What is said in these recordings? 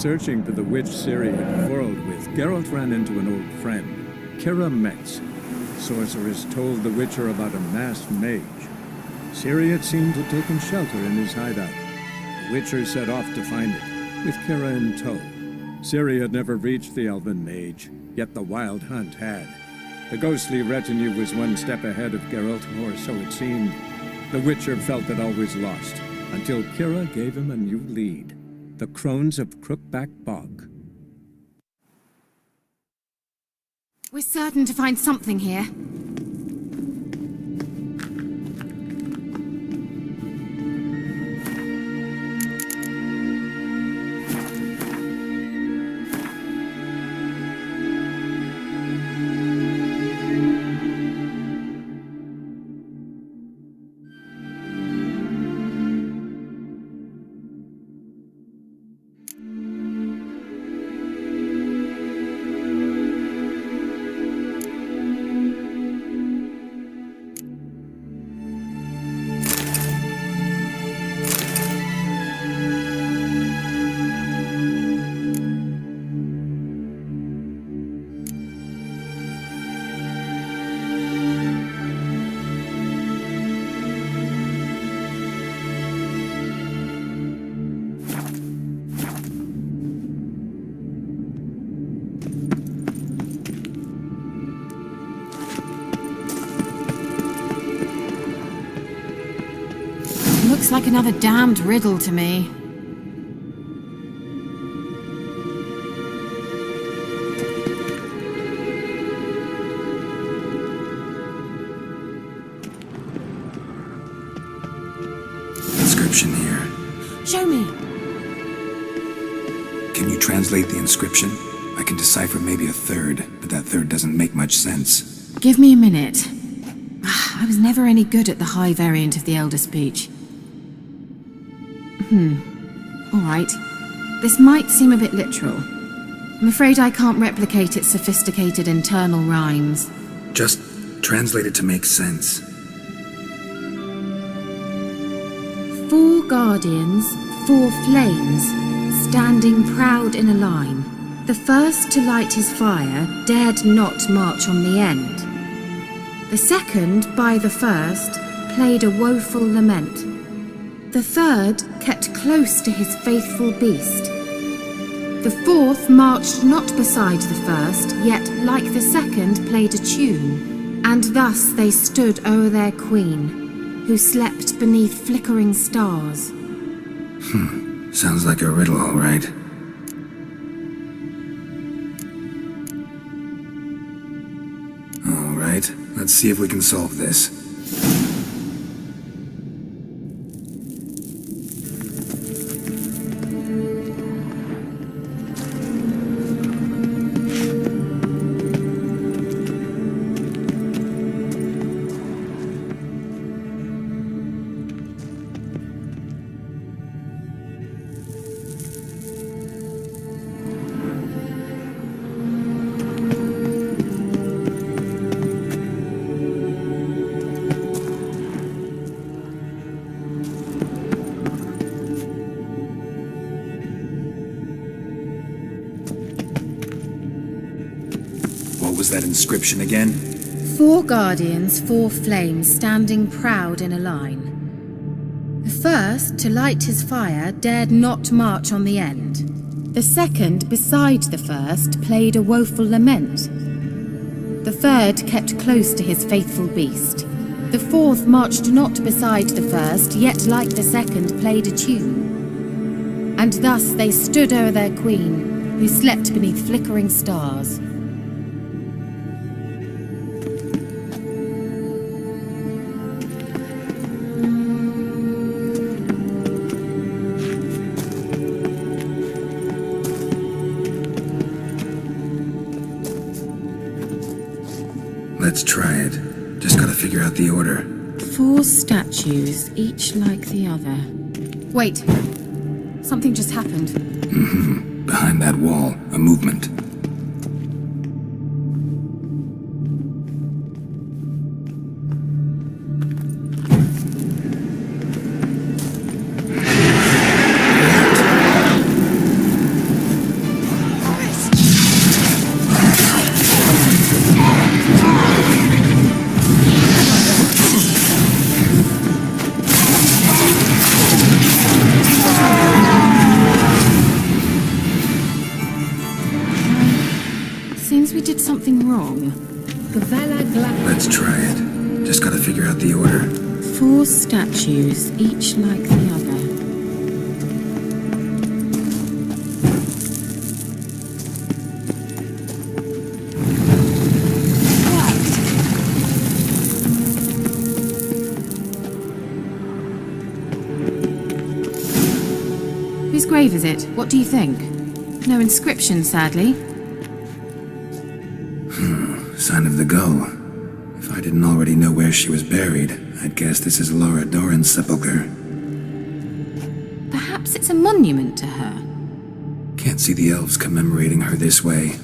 searching for the witch Ciri had quarreled with, Geralt ran into an old friend, Kira Metz. Sorceress told the Witcher about a masked mage. Ciri had seemed to have taken shelter in his hideout. The Witcher set off to find it, with Kira in tow. Ciri had never reached the elven mage, yet the wild hunt had. The ghostly retinue was one step ahead of Geralt, or so it seemed. The Witcher felt it always lost, until Kira gave him a new lead. The Crones of Crookback Bog. We're certain to find something here. Looks like another damned riddle to me. Inscription here. Show me. Can you translate the inscription? I can decipher maybe a third, but that third doesn't make much sense. Give me a minute. I was never any good at the high variant of the Elder Speech. Alright. This might seem a bit literal. I'm afraid I can't replicate its sophisticated internal rhymes. Just translate it to make sense. 4 guardians, 4 flames, standing proud in a line. The first to light his fire dared not march on the end. The second, by the first, played a woeful lament. The third kept close to his faithful beast. The fourth marched not beside the first, yet like the second played a tune. And thus they stood o'er their queen, who slept beneath flickering stars. Sounds like a riddle, all right. All right, let's see if we can solve this. What was that inscription again? 4 guardians, 4 flames, standing proud in a line. The first, to light his fire, dared not march on the end. The second, beside the first, played a woeful lament. The third kept close to his faithful beast. The fourth marched not beside the first, yet like the second played a tune. And thus they stood o'er their queen, who slept beneath flickering stars. Let's try it. Just gotta figure out the order. 4 statues, each like the other. Wait. Something just happened. Behind that wall, a movement. something wrong. Let's try it. Just gotta figure out the order. 4 statues, each like the other. Whose grave is it? What do you think? No inscription, sadly. Sign of the gull. If I didn't already know where she was buried, I'd guess this is Laura Doran's sepulcher. Perhaps it's a monument to her. Can't see the elves commemorating her this way.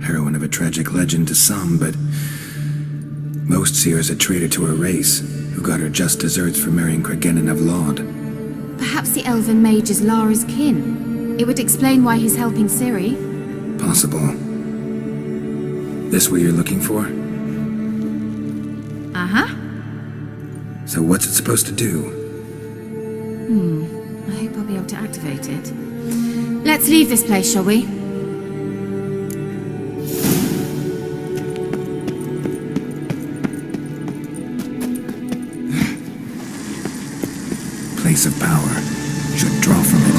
Heroine of a tragic legend to some, but most see her as a traitor to her race, who got her just deserts for marrying Cregennan of Laud. Perhaps the elven mage is Lara's kin. It would explain why he's helping Ciri. Possible. This what you're looking for? Uh-huh. So what's it supposed to do? I hope I'll be able to activate it. Let's leave this place, shall we? Place of power. Should draw from it.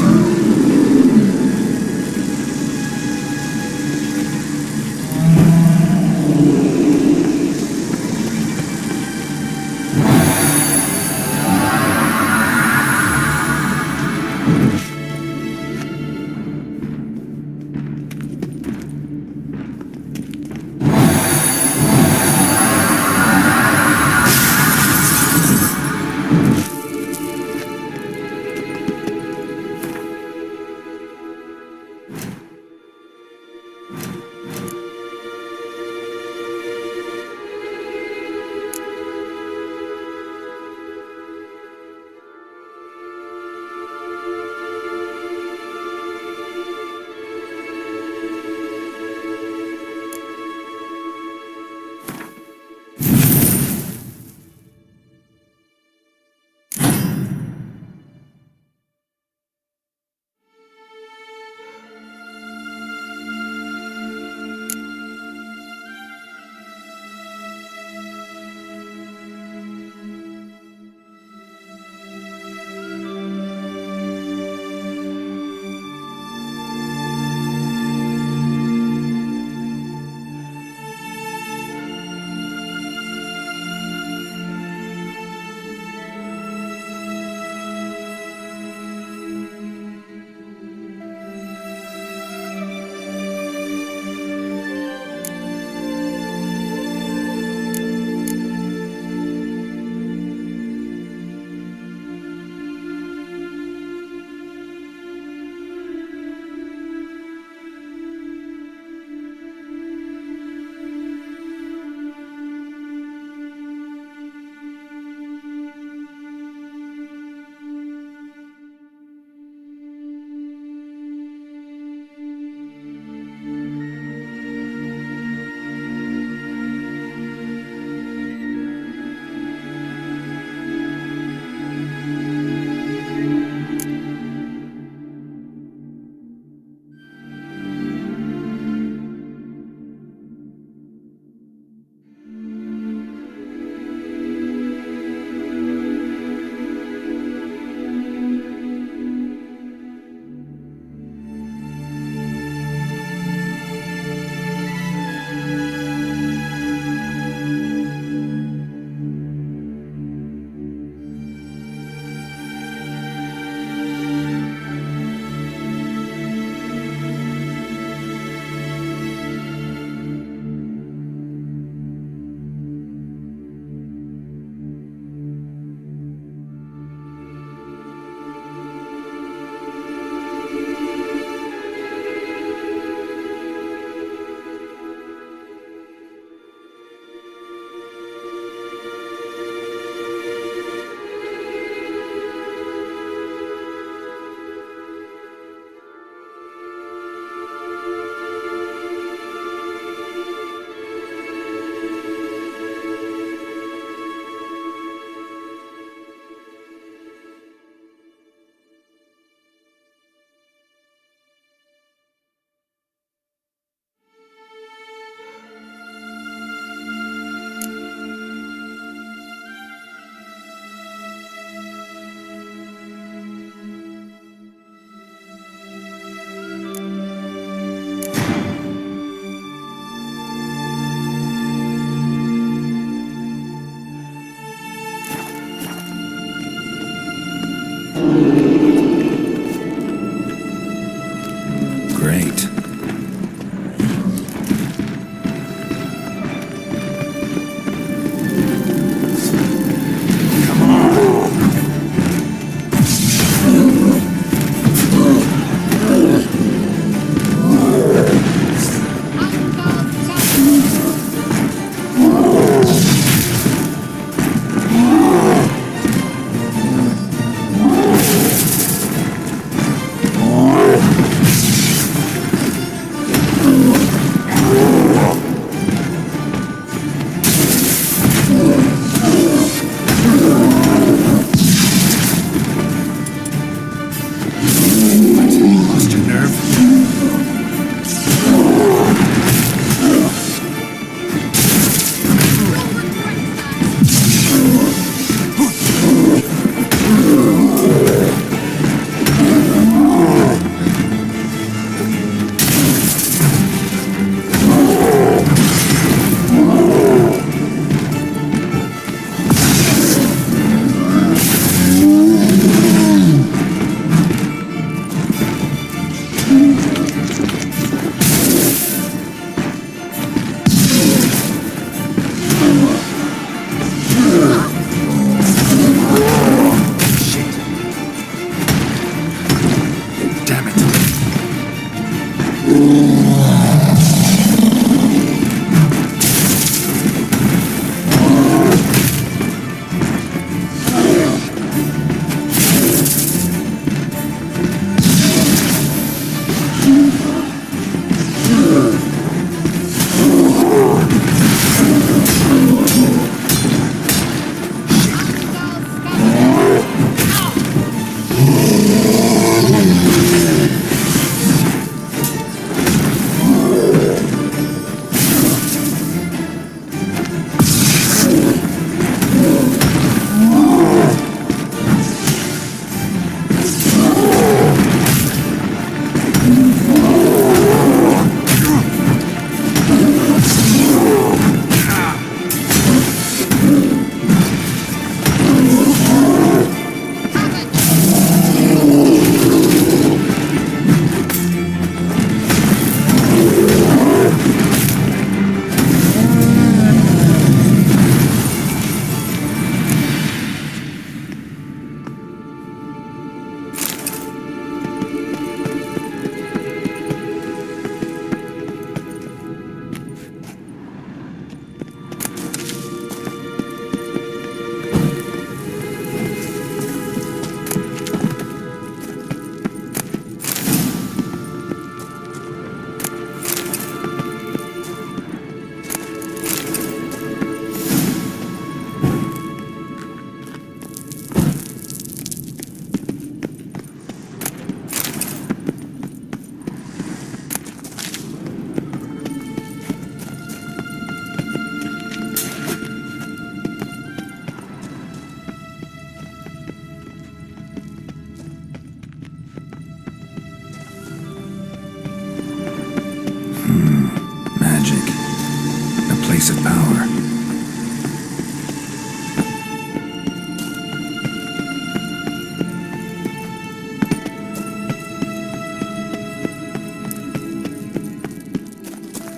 base of power.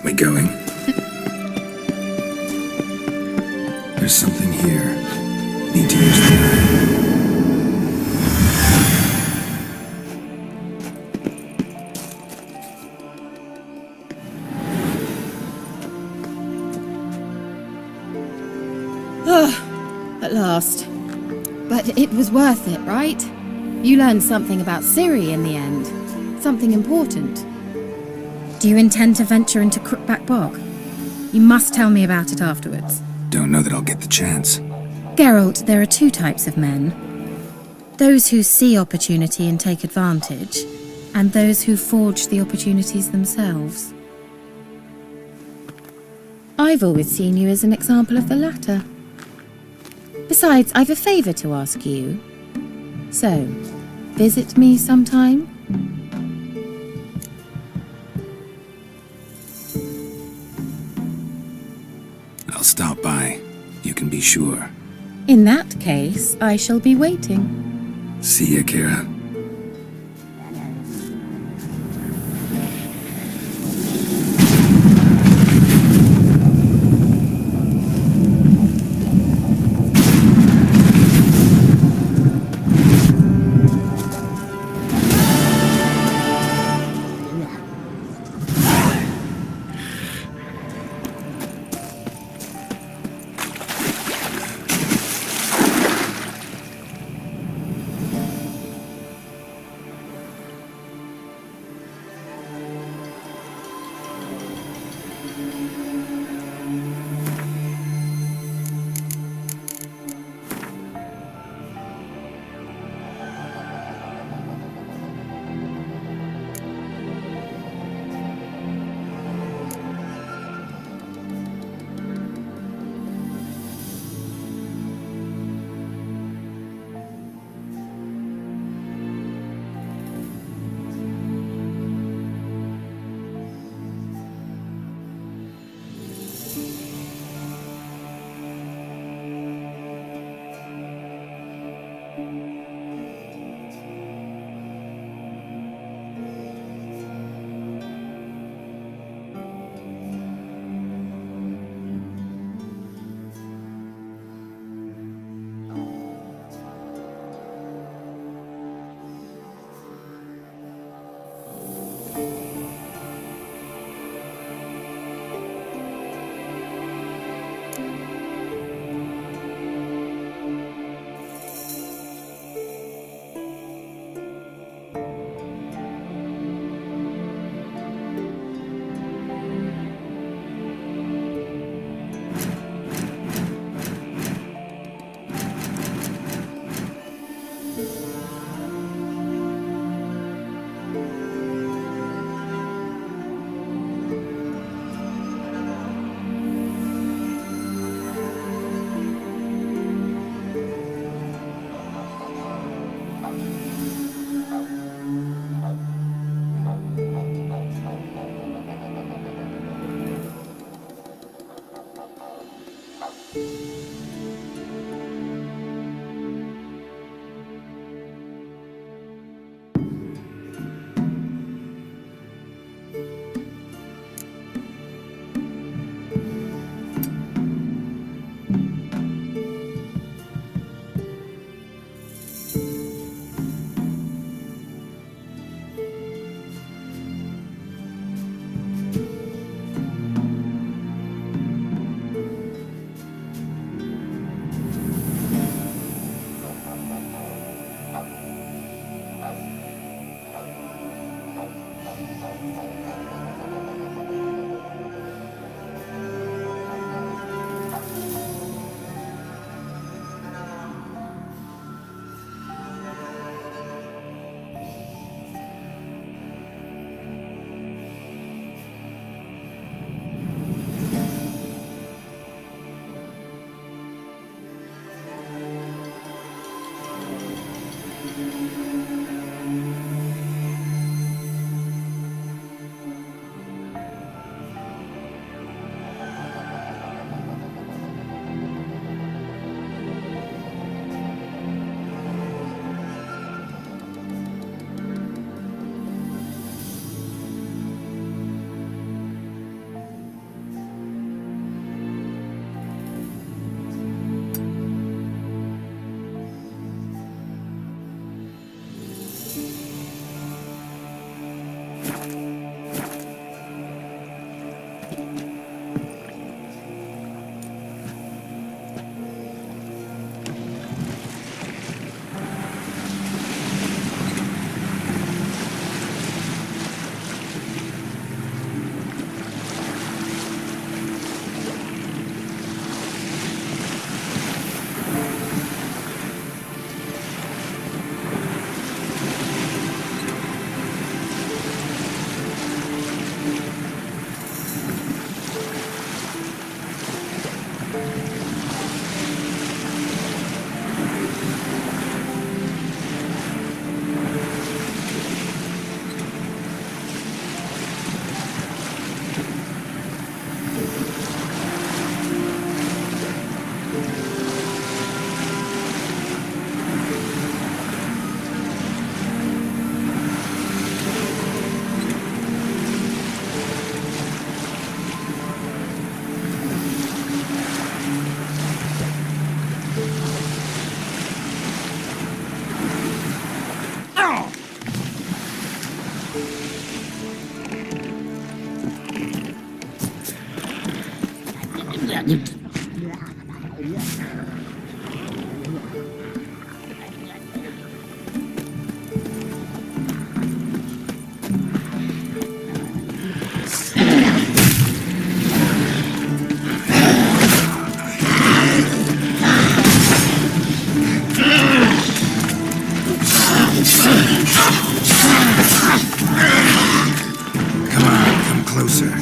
We going? There's something here. Need to use the eye. At last. But it was worth it, right? You learned something about Siri in the end. Something important. Do you intend to venture into Crookback Bog? You must tell me about it afterwards. Don't know that I'll get the chance. Geralt, there are two types of men. Those who see opportunity and take advantage, and those who forge the opportunities themselves. I've always seen you as an example of the latter. Besides, I've a favour to ask you. So, visit me sometime? I'll stop by. You can be sure. In that case, I shall be waiting. See ya, Kira. Come on, come closer.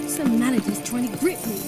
Some manager's trying to grip me.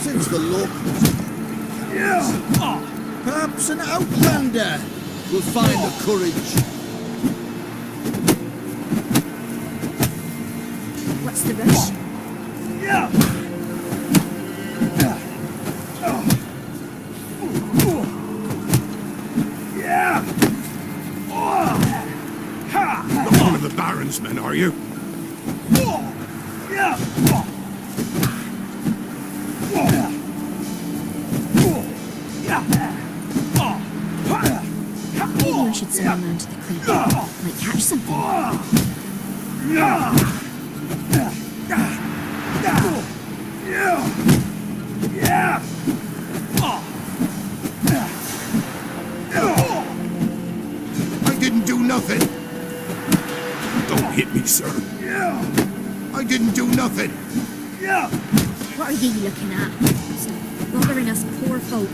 Since the locals. Perhaps an outlander will find the courage. What's the rush? Not one of the Baron's men, are you? Maybe I should send a man to the clinic. Might catch something. I didn't do nothing. Don't hit me, sir. I didn't do nothing. What are you looking at? Stop bothering us poor folk.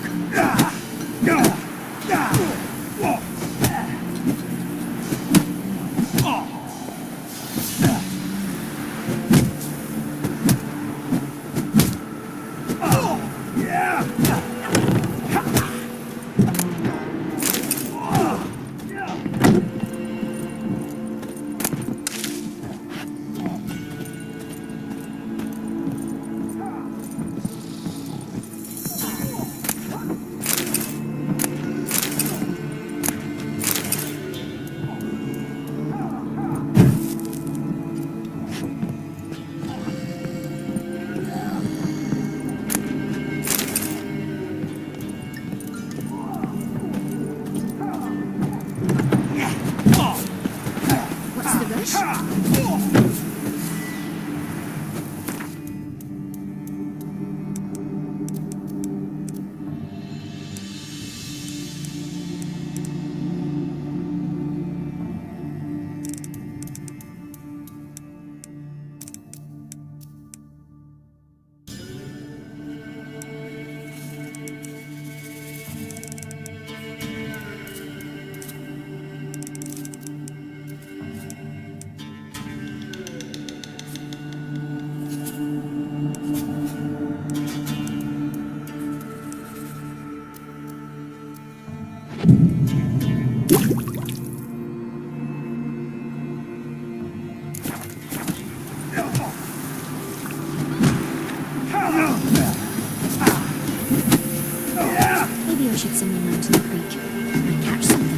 I should send you down to the creek. Might catch something.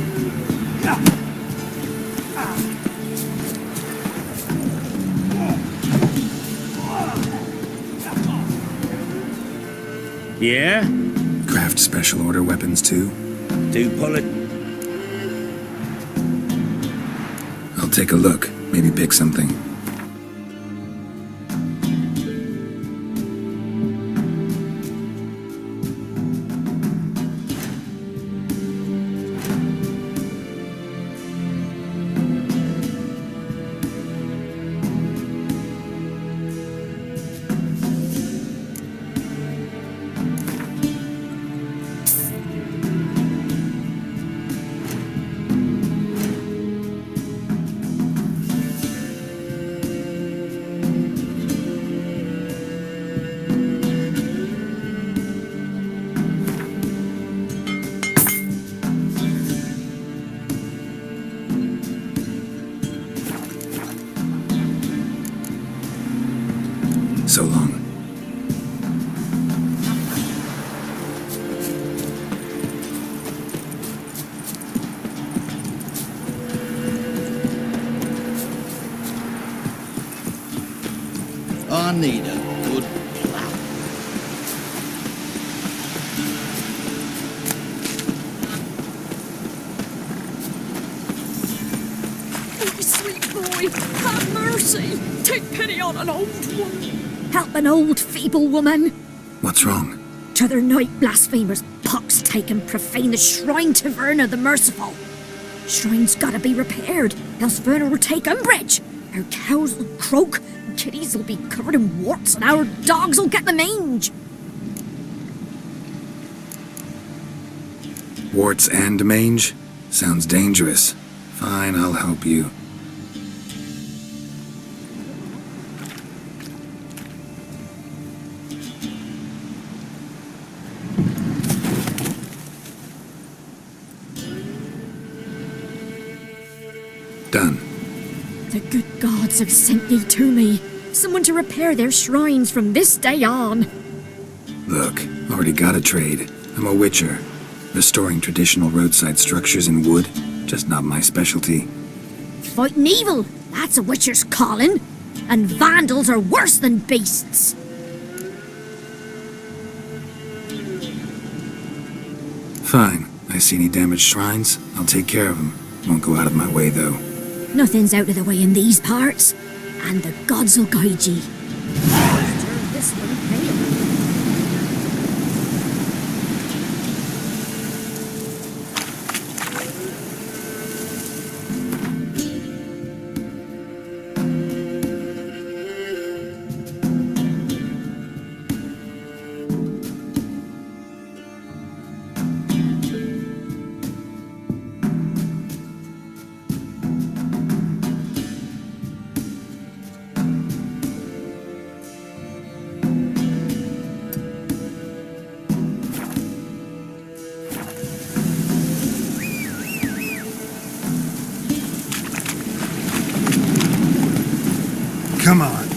Yeah? Craft special order weapons too? Do pull it. I'll take a look. Maybe pick something. So long. I need a good plow. Oh, sweet boy, have mercy. Take pity on an old one. Help an old, feeble woman. What's wrong? T'other night, blasphemers pox take and profane the shrine to Verna the Merciful. Shrine's gotta be repaired, else Verna will take umbrage. Our cows will croak, kitties will be covered in warts, and our dogs will get the mange. Warts and mange? Sounds dangerous. Fine, I'll help you. Done. The good gods have sent thee to me. Someone to repair their shrines from this day on. Look, already got a trade. I'm a witcher. Restoring traditional roadside structures in wood, just not my specialty. Fighting evil, that's a witcher's calling. And vandals are worse than beasts. Fine. I see any damaged shrines, I'll take care of them. Won't go out of my way, though. Nothing's out of the way in these parts. And the gods will guide ye. Turn this one pale. Come on.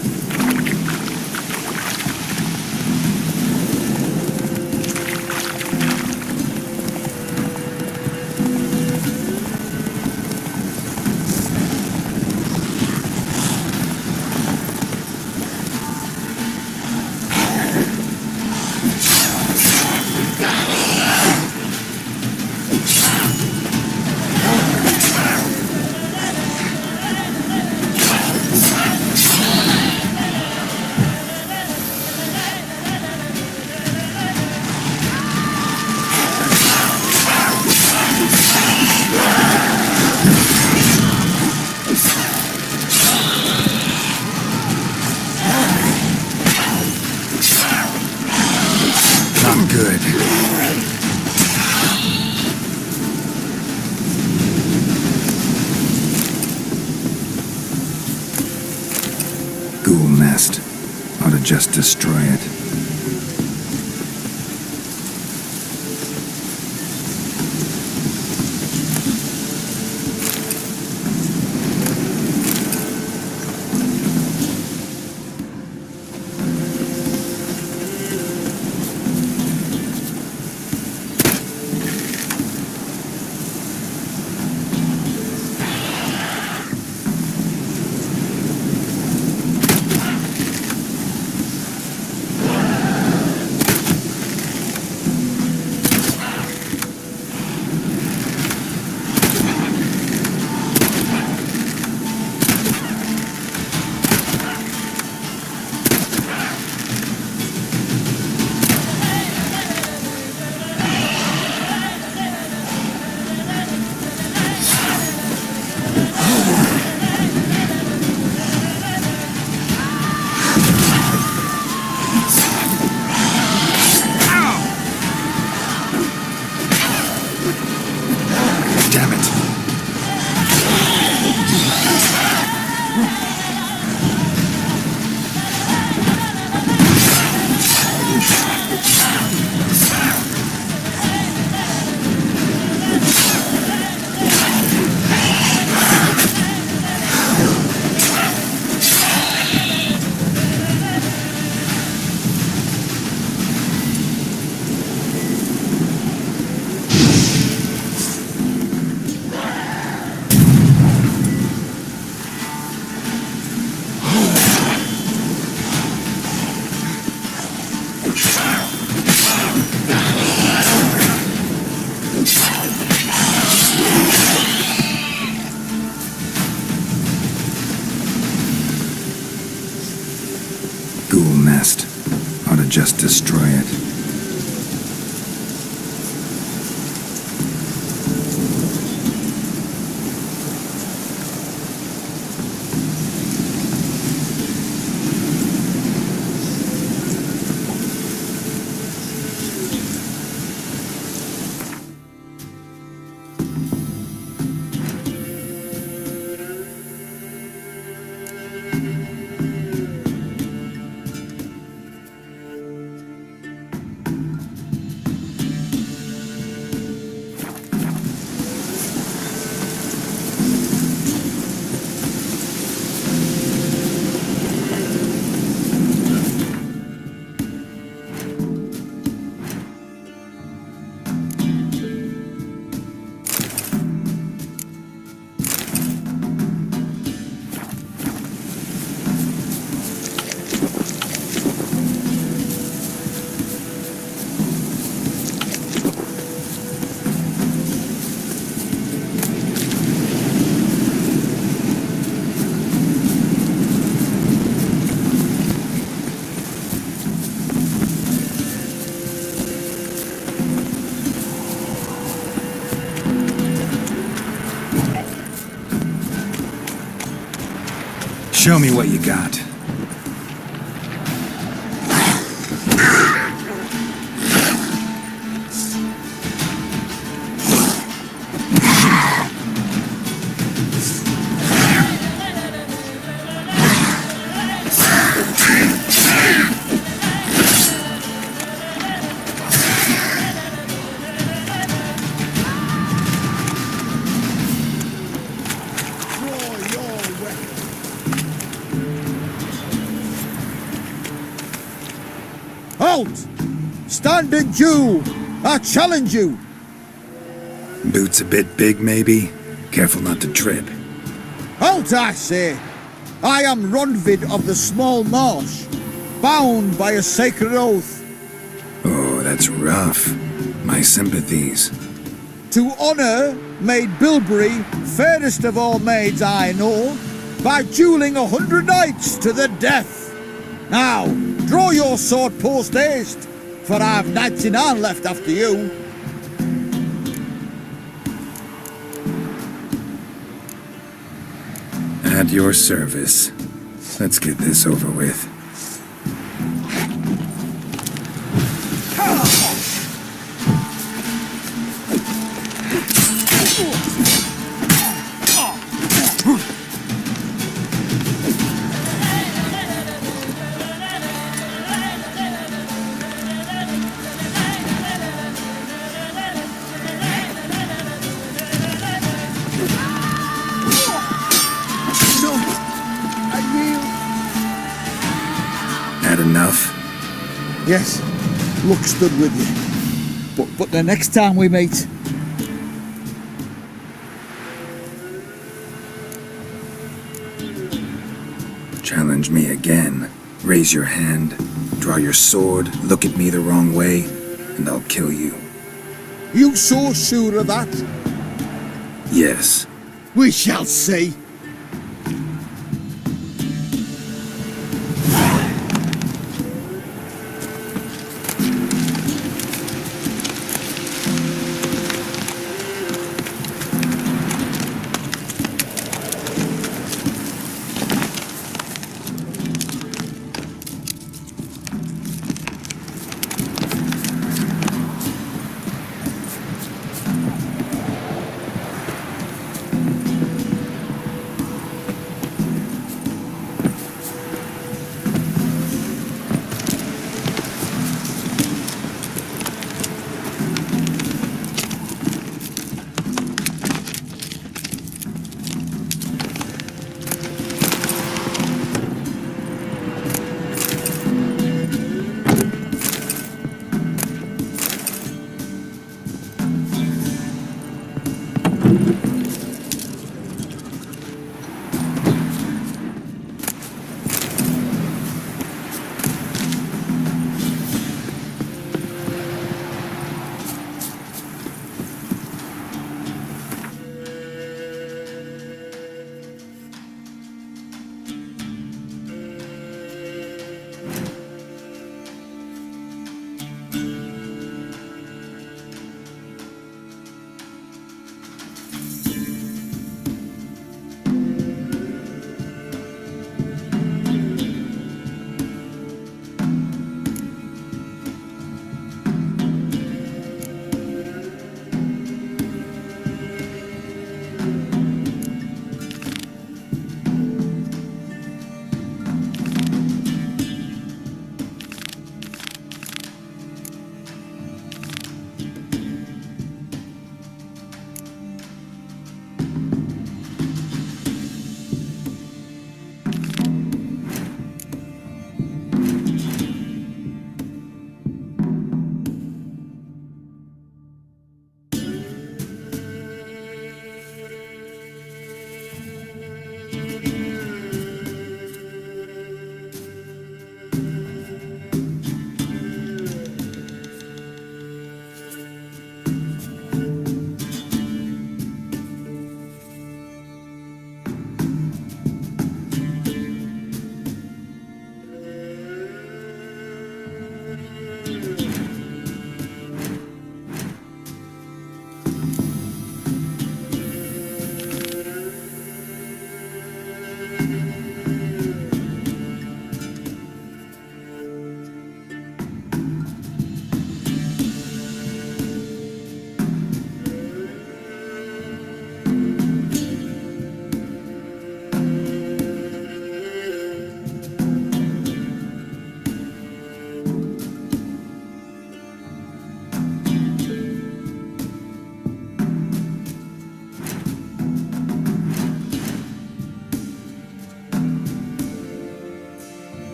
Not good. Ghoul nest. Ought to just destroy it. Damn it. Ghoul nest. Ought to just destroy it. Show me what you got. Halt! Standing Jew! I challenge you! Boots a bit big, maybe? Careful not to trip. Halt, I say! I am Ronvid of the Small Marsh, bound by a sacred oath. Oh, that's rough. My sympathies. To honour Maid Bilberry, fairest of all maids I know, by duelling 100 knights to the death. Now, draw your sword post haste, for I've 99 left after you. At your service. Let's get this over with. Had enough? Yes, luck stood with you. But the next time we meet... Challenge me again. Raise your hand, draw your sword, look at me the wrong way, and I'll kill you. You so sure of that? Yes. We shall see.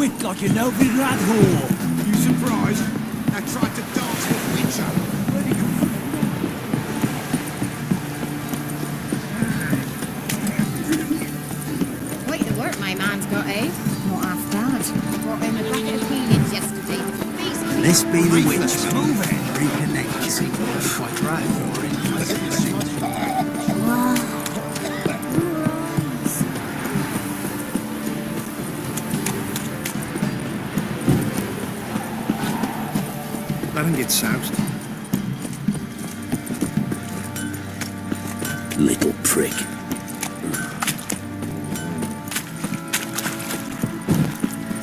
wit like an elfin rat whore. You surprised? I tried to dance with Witcher. Quite the work my man's got, eh? Not half bad. Brought him a packet of peanuts yesterday. Basically, Let's be the witch. Move it. Reconnect. Quite right. Let him get soused. Little prick.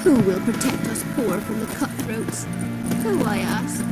Who will protect us poor from the cutthroats? Who, I ask?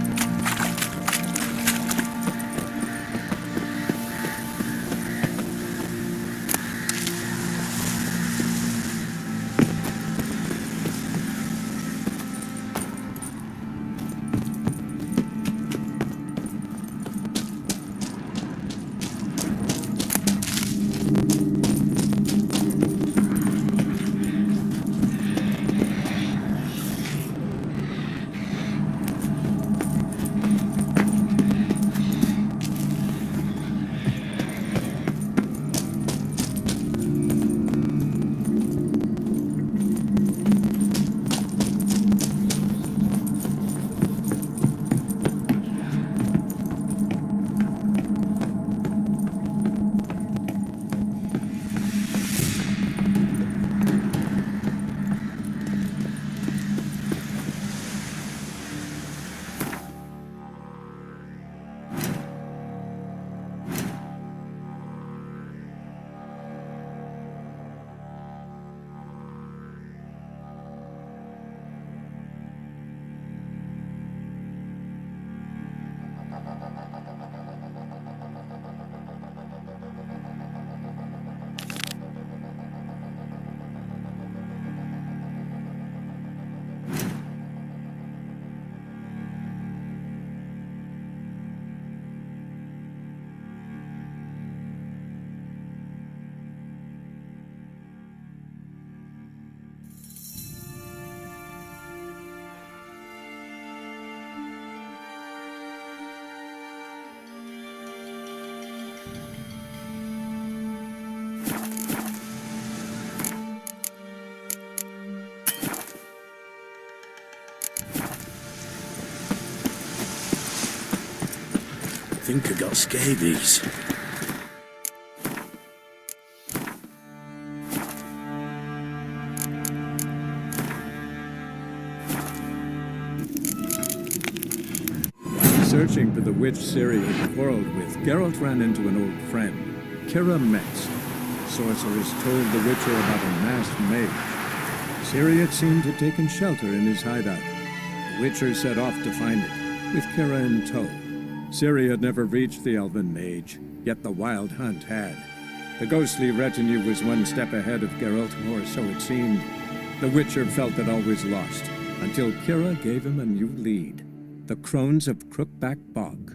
I think I got scabies. Searching for the witch Ciri had quarreled with, Geralt ran into an old friend, Kira Metz. Sorceress told the Witcher about a masked mage. Ciri had seemed to have taken shelter in his hideout. The Witcher set off to find it, with Kira in tow. Ciri had never reached the elven mage, yet the wild hunt had. The ghostly retinue was one step ahead of Geralt, or so it seemed. The Witcher felt that all was lost, until Kira gave him a new lead. The Crones of Crookback Bog.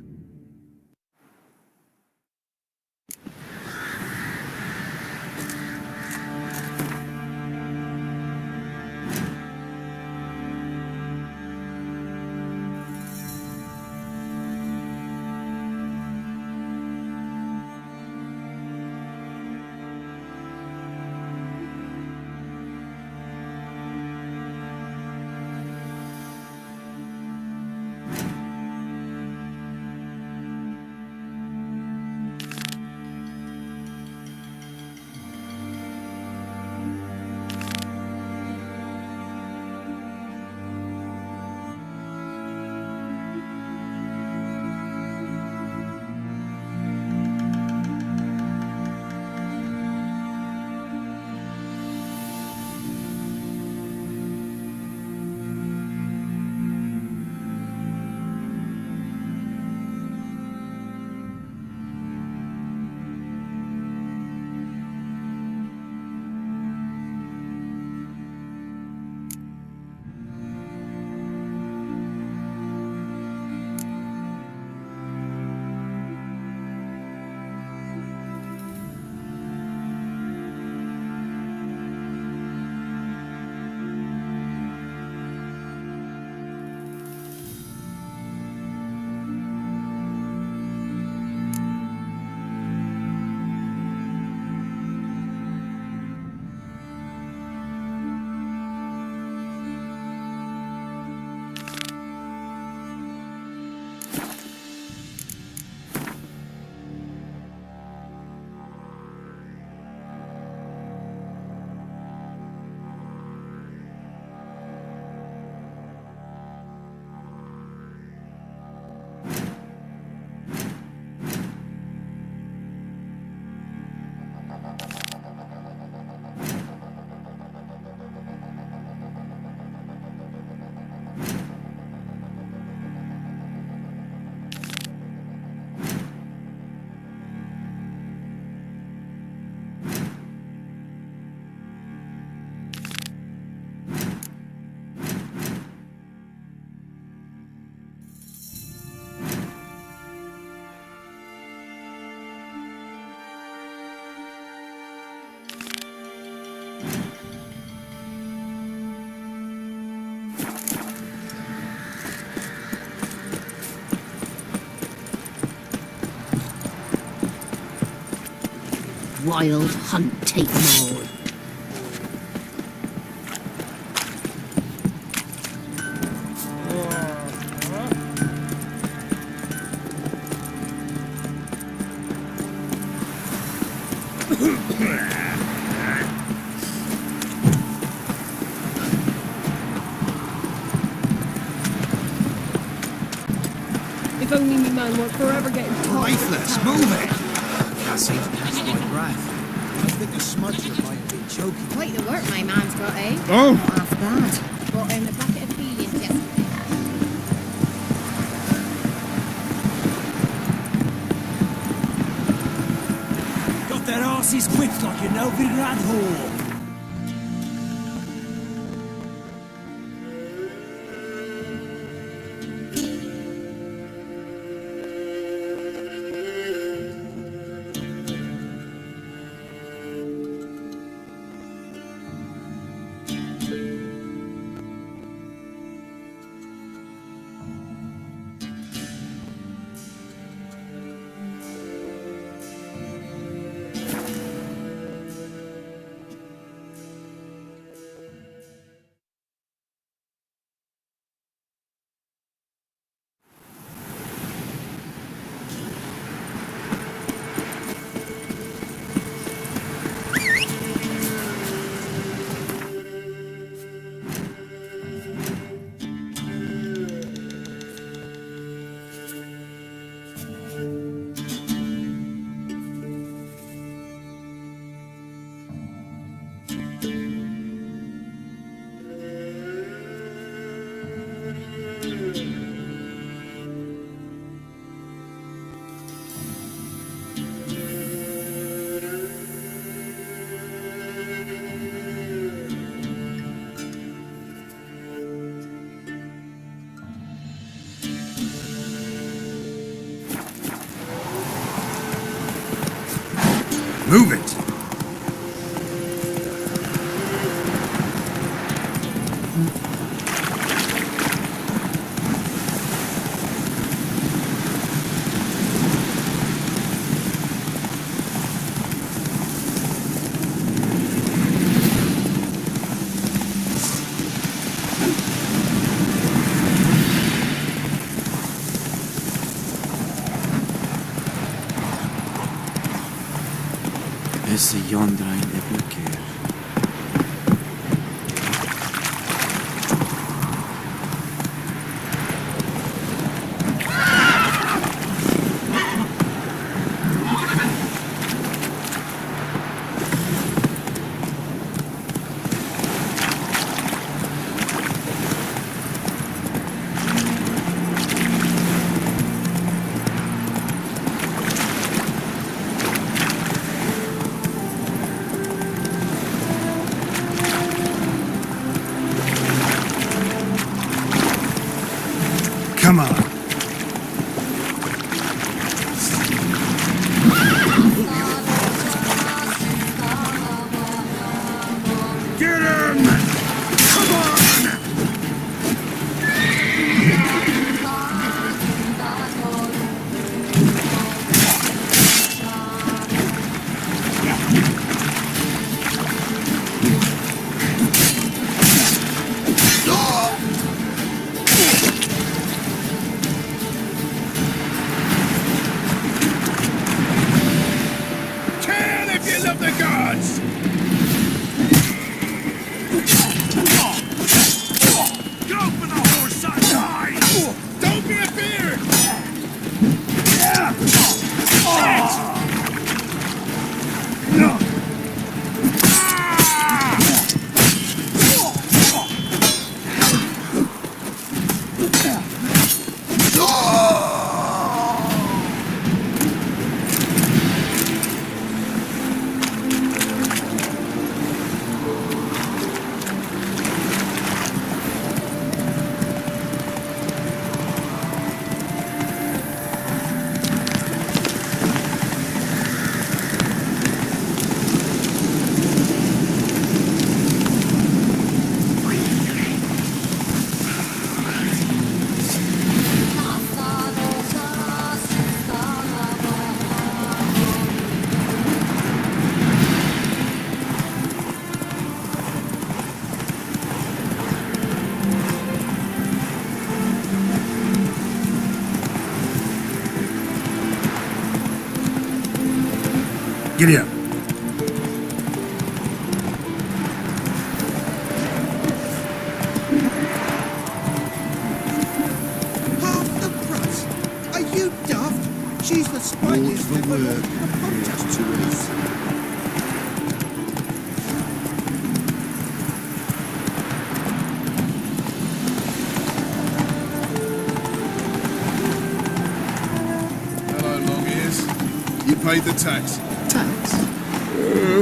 wild hunt take 'em all. If only me man weren't forever getting caught. Lifeless, move it! Can't seem to catch my breath. I think a smudger might have been choking. Quite the work my man's got, eh? Oh. Not half bad. Brought him a bucket of peelings yesterday. Got their arses whipped like a Novigrad whore. Move it! Esse Yondra in Epiker. Come on. Get him! Come on! Kill if you love the gods! Go for the horse I die! Don't be a beard! Giddy up. Half the price? Are you daft? She's the sprightest What's the ever word? walked the podcast to us. Hello, long ears. You paid the tax. Tax?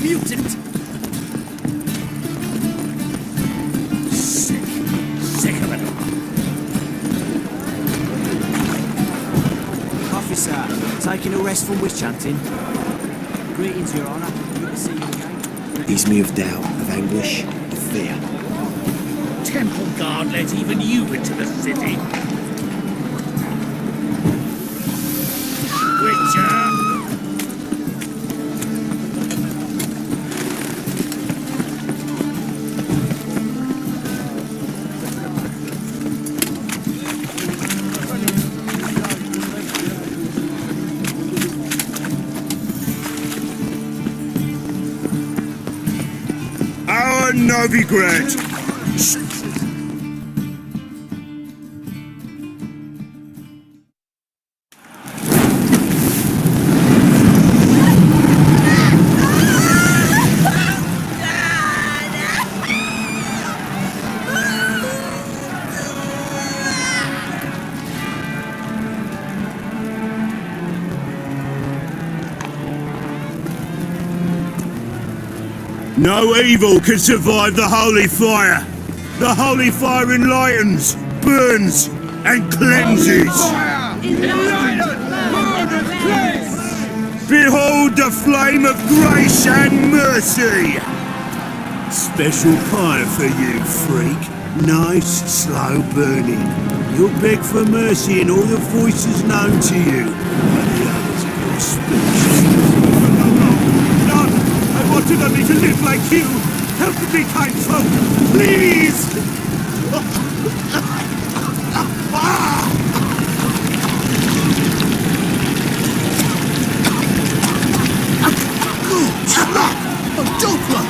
Mutant! Sick. Sick of it. Officer, taking a rest from witch hunting. Greetings, Your Honour. Good to see you again. Ease me of doubt, of anguish, of fear. Temple Guard let even you into the city. Witcher! Our Novigrad! No evil can survive the holy fire. The holy fire enlightens, burns, and cleanses. Behold the flame of grace and mercy. Special fire for you, freak. Nice, slow burning. You'll beg for mercy in all the voices known to you. And the others of your speech. I wanted only to live like you. Help me, kind folk, please! A Doppler!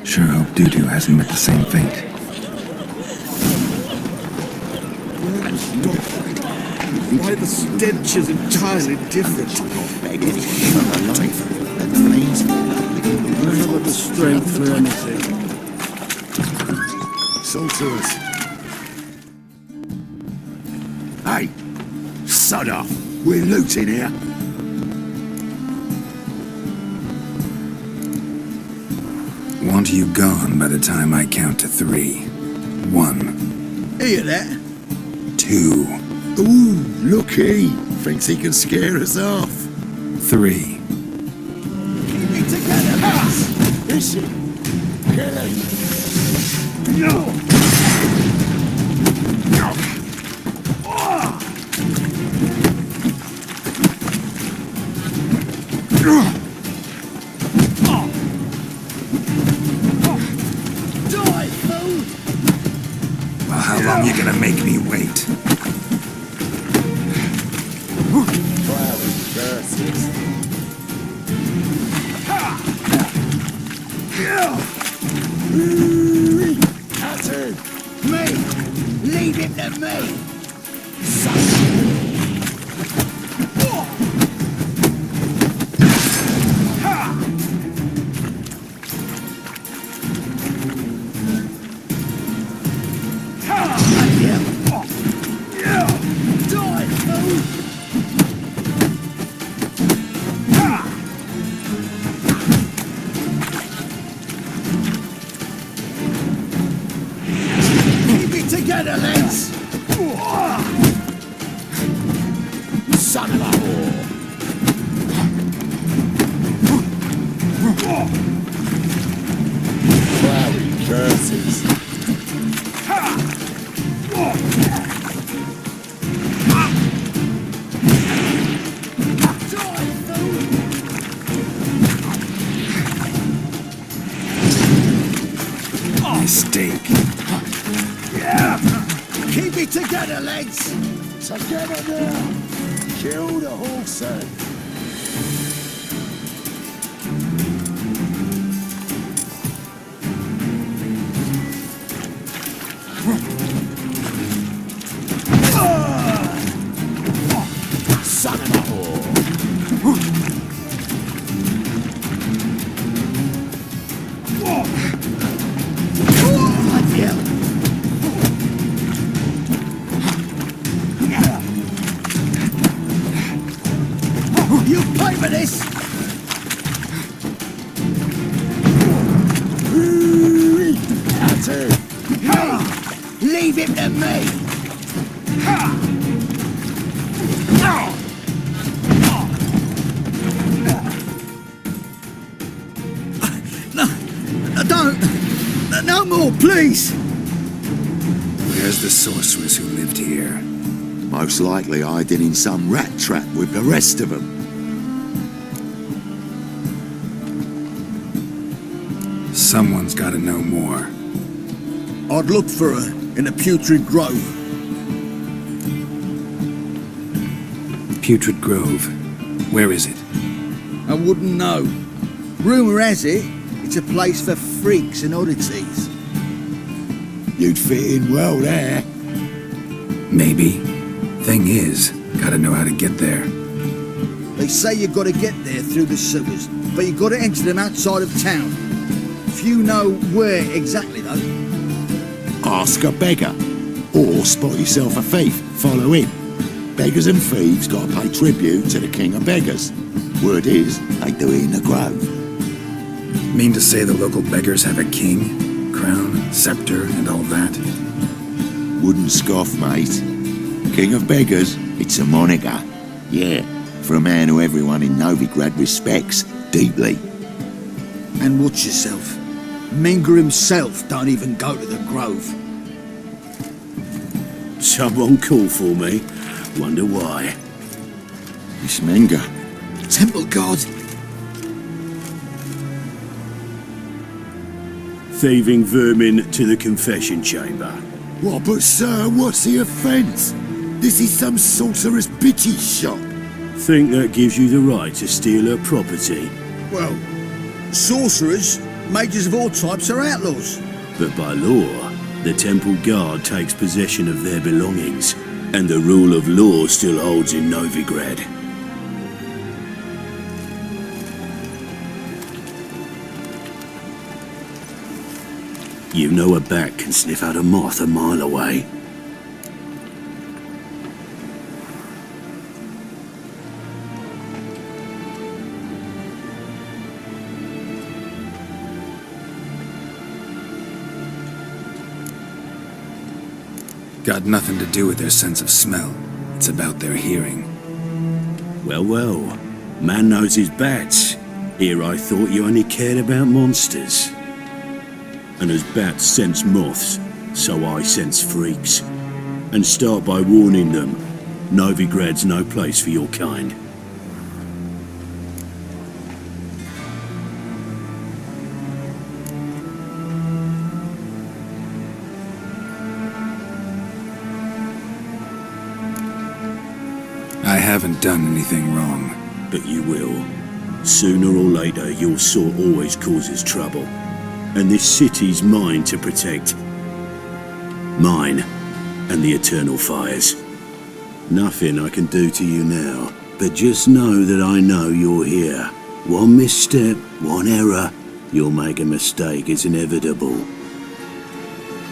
Sure hope Dudu hasn't met the same fate. Why the stench is entirely different. Never the strength for anything. So to us. Hey! Sod off! We're looting here. Want you gone by the time I count to 3. 1, Hear that? 2. Ooh, looky. Thinks he can scare us off. 3. Keep it together, lads. Is it? Kill him. No. Well, how long you gonna make me wait? That's it. Me. Leave him to me. Together, lads! Son of a whore! Cloudy curses! Mistake. Keep it together, lads! Together now! Kill the horse! Son of a whore! You pay for this! That's it! Hey! Leave him to me! No, don't! No more, please! Where's the sorceress who lived here? Most likely hiding in some rat trap with the rest of them. Someone's gotta know more. I'd look for her in a putrid grove. Putrid Grove. Where is it? I wouldn't know. Rumour has it, it's a place for freaks and oddities. You'd fit in well there. Maybe. Thing is, gotta know how to get there. They say you gotta get there through the sewers, but you gotta enter them outside of town. Few know where exactly though. Ask a beggar. Or spot yourself a thief. Follow him. Beggars and thieves gotta pay tribute to the king of beggars. Word is, they do it in the grove. Mean to say the local beggars have a king, crown, scepter, and all that? Wouldn't scoff, mate. King of beggars, it's a moniker. Yeah, for a man who everyone in Novigrad respects deeply. And watch yourself. Menger himself don't even go to the grove. Someone called for me. Wonder why. Miss Menger. Temple God. Thieving vermin to the confession chamber. What, but sir, what's the offence? This is some sorcerer's bitch's shop. Think that gives you the right to steal her property? Well, sorcerers, mages of all types are outlaws. But by law, the temple guard takes possession of their belongings, and the rule of law still holds in Novigrad. You know a bat can sniff out a moth a mile away. Got nothing to do with their sense of smell. It's about their hearing. Well, well. Man knows his bats. Here I thought you only cared about monsters. And as bats sense moths, so I sense freaks. And start by warning them, Novigrad's no place for your kind. I haven't done anything wrong. But you will. Sooner or later, your sort always causes trouble. And this city's mine to protect. Mine and the eternal fires. Nothing I can do to you now, but just know that I know you're here. One misstep, one error, you'll make a mistake, it's inevitable.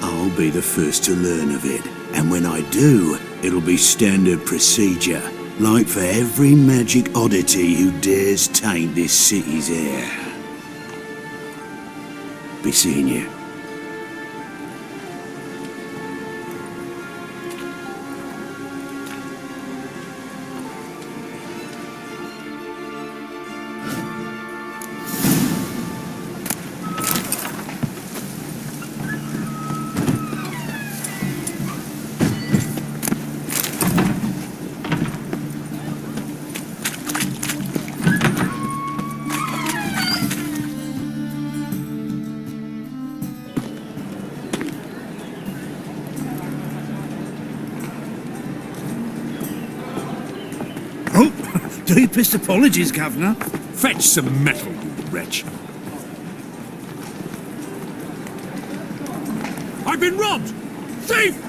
I'll be the first to learn of it, and when I do, it'll be standard procedure. Like for every magic oddity who dares taint this city's air. Be seeing you. Deepest apologies, Governor. Fetch some metal, you wretch. I've been robbed! Thief!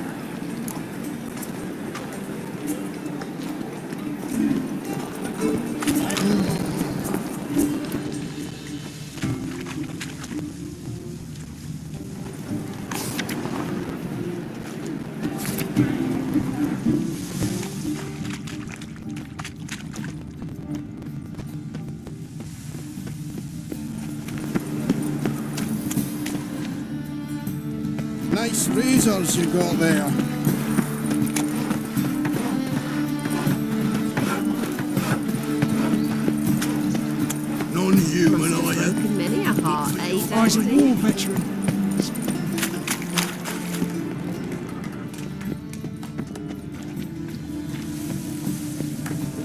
Nice razors you got there. Non-human, are you? Broken many a heart, eh, I was a Daddy? war veteran.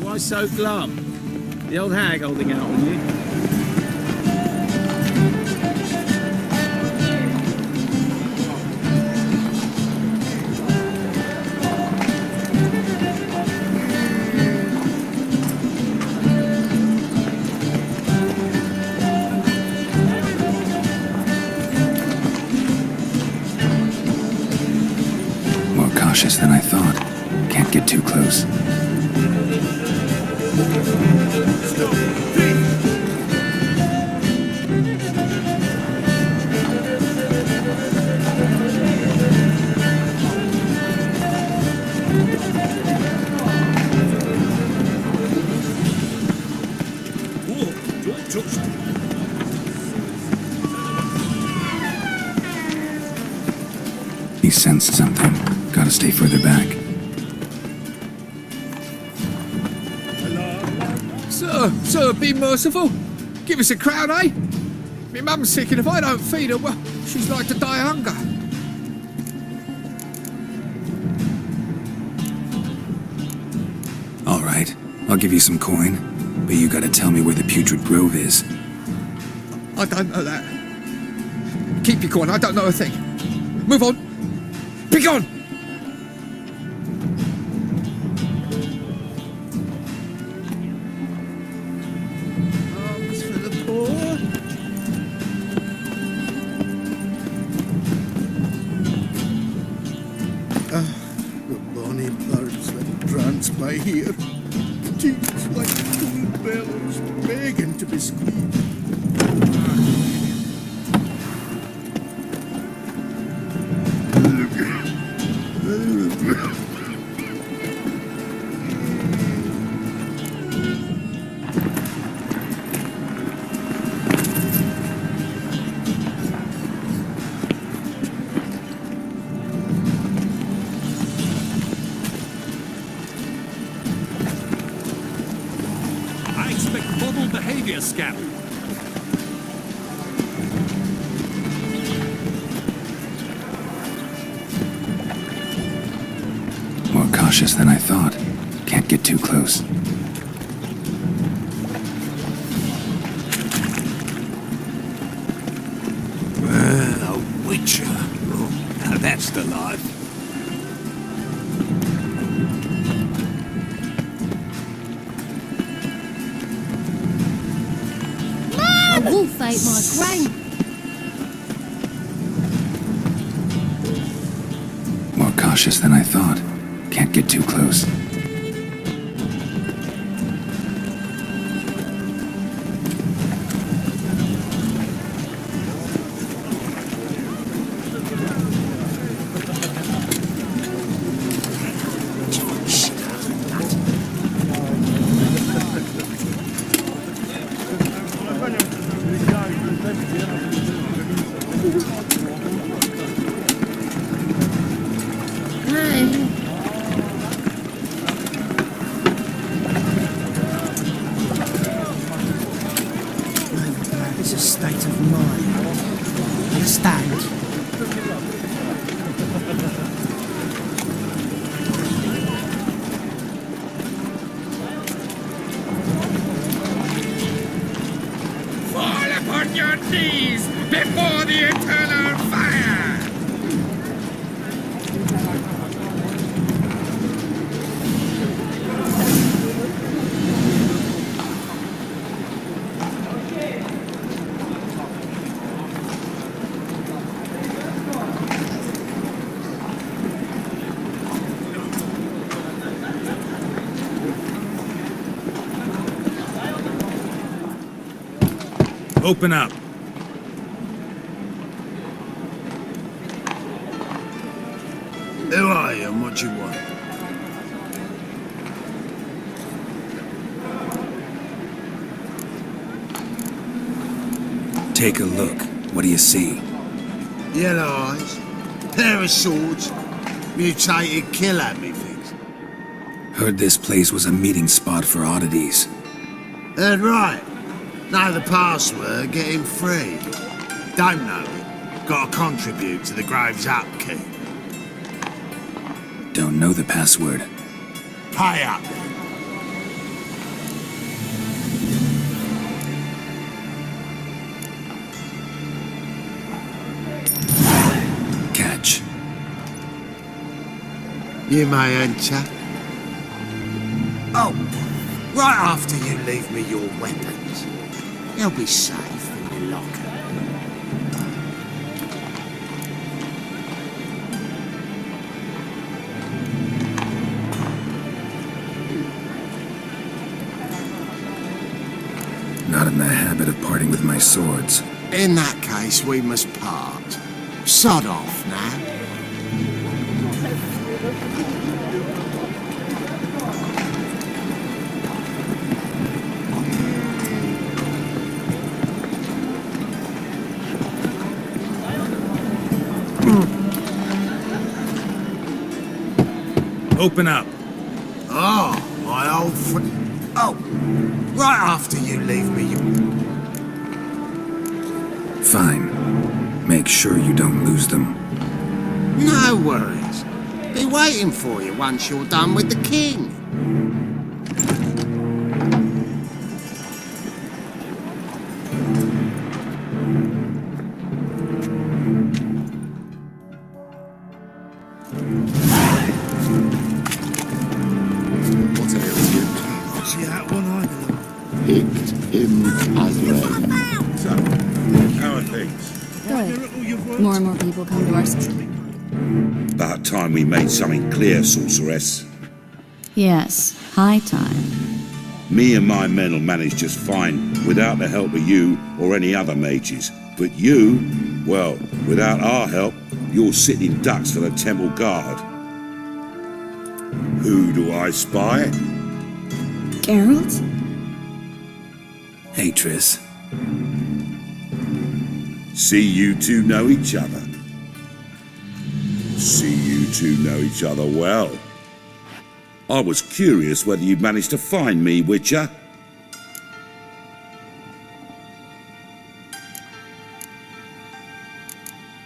Why so glum? The old hag holding out on you? More cautious than I thought. Can't get too close. He sensed something. Gotta stay further back. Sir, be merciful. Give us a crown, eh? My mum's sick, and if I don't feed her, well, she's like to die of hunger. All right, I'll give you some coin, but you gotta tell me where the Putrid Grove is. I don't know that. Keep your coin, I don't know a thing. Move on. Be gone! For the poor. The bonny birds that prance by here. Cheeks like cool bellows begging to be squeezed. suspect model behavior scan. More cautious than I thought. Can't get too close. A witcher. Oh, now that's the life. A wolf ate my grain. More cautious than I thought. Can't get too close. It's a state of mind. Understand? Fall upon your knees before the eternal fire! Open up. Who are you and what do you want? Take a look. What do you see? Yellow eyes, pair of swords, mutated killer, methinks. Heard this place was a meeting spot for oddities. Heard right. Know the password, get him free. Don't know it. Gotta contribute to the Grave's upkeep. Don't know the password. Pay up. Catch. You may enter. Oh, right after you leave me your weapons. They'll be safe in the locker. Not in the habit of parting with my swords. In that case, we must part. Sod off now. Open up. Oh, my old friend. Oh, right after you leave me you... Fine. Make sure you don't lose them. No worries. Be waiting for you once you're done with the king. See that one either. Picked him as well. So, how are things? Good. More and more people come to our school. About time we made something clear, sorceress. Yes, high time. Me and my men will manage just fine without the help of you or any other mages. But you, well, without our help, you're sitting ducks for the temple guard. Who do I spy? Geralt? Hey, Triss. See you two know each other. See you two know each other well. I was curious whether you'd managed to find me, Witcher.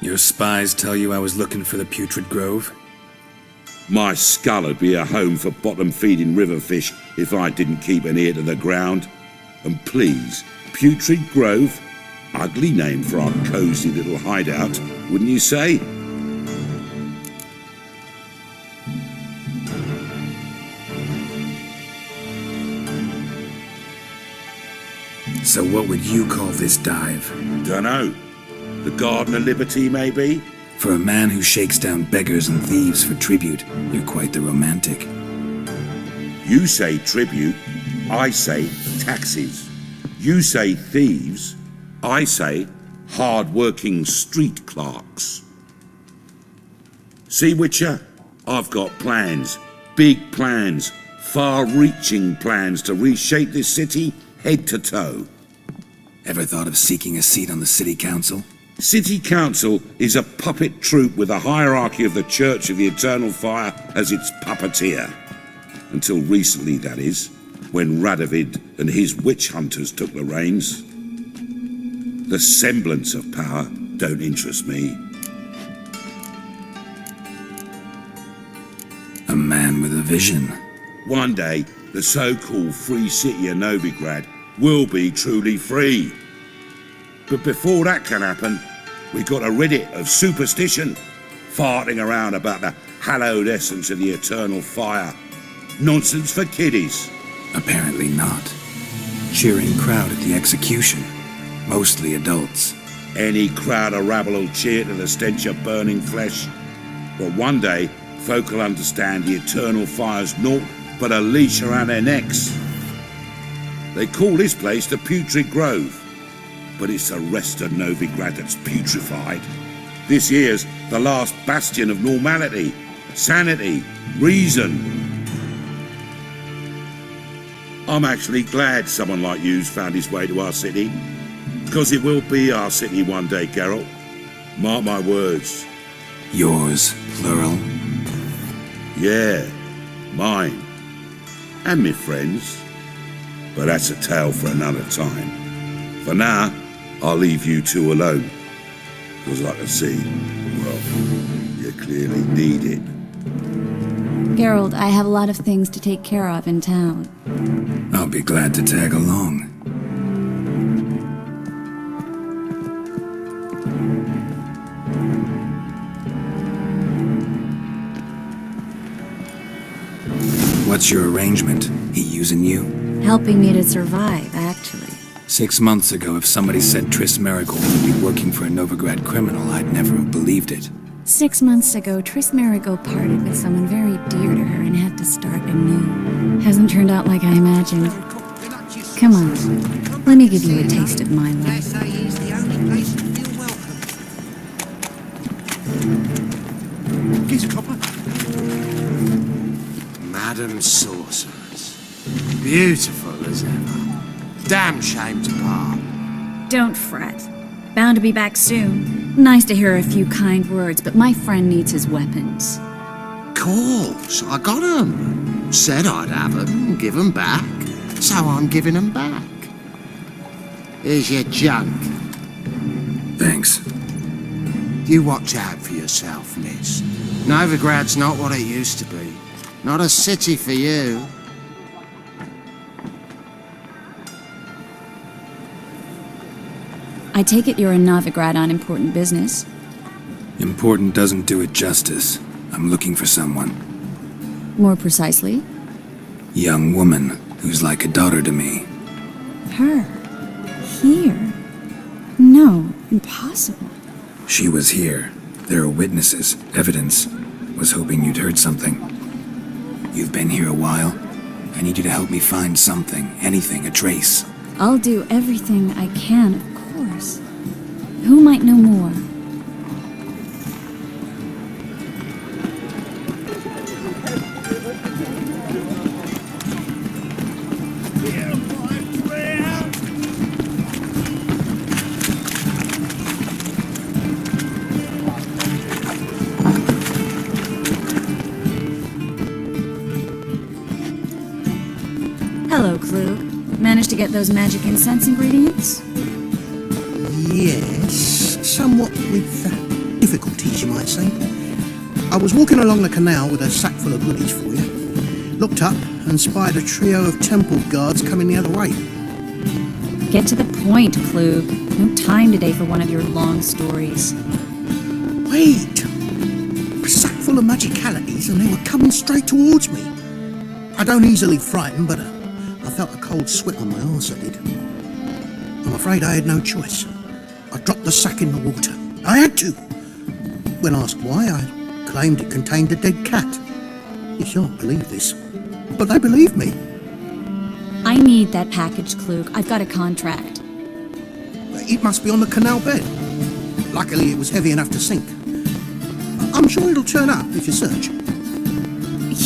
Your spies tell you I was looking for the Putrid Grove? My skull would be a home for bottom-feeding river fish if I didn't keep an ear to the ground. And please, Putrid Grove? Ugly name for our cosy little hideout, wouldn't you say? So what would you call this dive? Dunno. The Garden of Liberty, maybe? For a man who shakes down beggars and thieves for tribute, you're quite the romantic. You say tribute, I say taxes. You say thieves, I say hard-working street clerks. See, Witcher? I've got plans. Big plans. Far-reaching plans to reshape this city head to toe. Ever thought of seeking a seat on the city council? City Council is a puppet troupe with a hierarchy of the Church of the Eternal Fire as its puppeteer. Until recently, that is, when Radovid and his witch hunters took the reins. The semblance of power don't interest me. A man with a vision. One day, the so-called free city of Novigrad will be truly free. But before that can happen, we got to rid it of superstition, farting around about the hallowed essence of the eternal fire. Nonsense for kiddies. Apparently not. Cheering crowd at the execution. Mostly adults. Any crowd of rabble will cheer to the stench of burning flesh. But one day, folk will understand the eternal fire's naught but a leash around their necks. They call this place the Putrid Grove, but it's the rest of Novigrad that's putrefied. This here's the last bastion of normality, sanity, reason. I'm actually glad someone like you's found his way to our city, because it will be our city one day, Geralt. Mark my words. Yours, plural? Yeah, mine. And me friends. But that's a tale for another time. For now, I'll leave you two alone. Because I can see, well, you clearly need it. Geralt, I have a lot of things to take care of in town. I'll be glad to tag along. What's your arrangement? He using you? Helping me to survive, actually. 6 months ago, if somebody said Triss Marigold would be working for a Novigrad criminal, I'd never have believed it. 6 months ago, Triss Marigold parted with someone very dear to her and had to start anew. Hasn't turned out like I imagined. Come on, let me give you a taste of my life. Madam Sorceress. Beautiful as ever. Damn shame to part. Don't fret. Bound to be back soon. Nice to hear a few kind words, but my friend needs his weapons. Course, I got 'em. Said I'd have 'em and give 'em back. So I'm giving 'em back. Here's your junk. Thanks. You watch out for yourself, miss. Novigrad's not what it used to be. Not a city for you. I take it you're in Novigrad on important business. Important doesn't do it justice. I'm looking for someone. More precisely? Young woman who's like a daughter to me. Her? Here? No, impossible. She was here. There are witnesses, evidence. Was hoping you'd heard something. You've been here a while. I need you to help me find something, anything, a trace. I'll do everything I can, of course. Who might know more? Hello, Klug. Managed to get those magic incense ingredients? Yes, somewhat with difficulties, you might say. I was walking along the canal with a sack full of goodies for you. Looked up and spied a trio of temple guards coming the other way. Get to the point, Klug. No time today for one of your long stories. Wait! A sack full of magicalities and they were coming straight towards me. I don't easily frighten, but I felt a cold sweat on my arse, I did. I'm afraid I had no choice. I dropped the sack in the water. I had to! When asked why, I claimed it contained a dead cat. You shan't believe this, but they believed me. I need that package, Klug. I've got a contract. It must be on the canal bed. Luckily, it was heavy enough to sink. I'm sure it'll turn up if you search.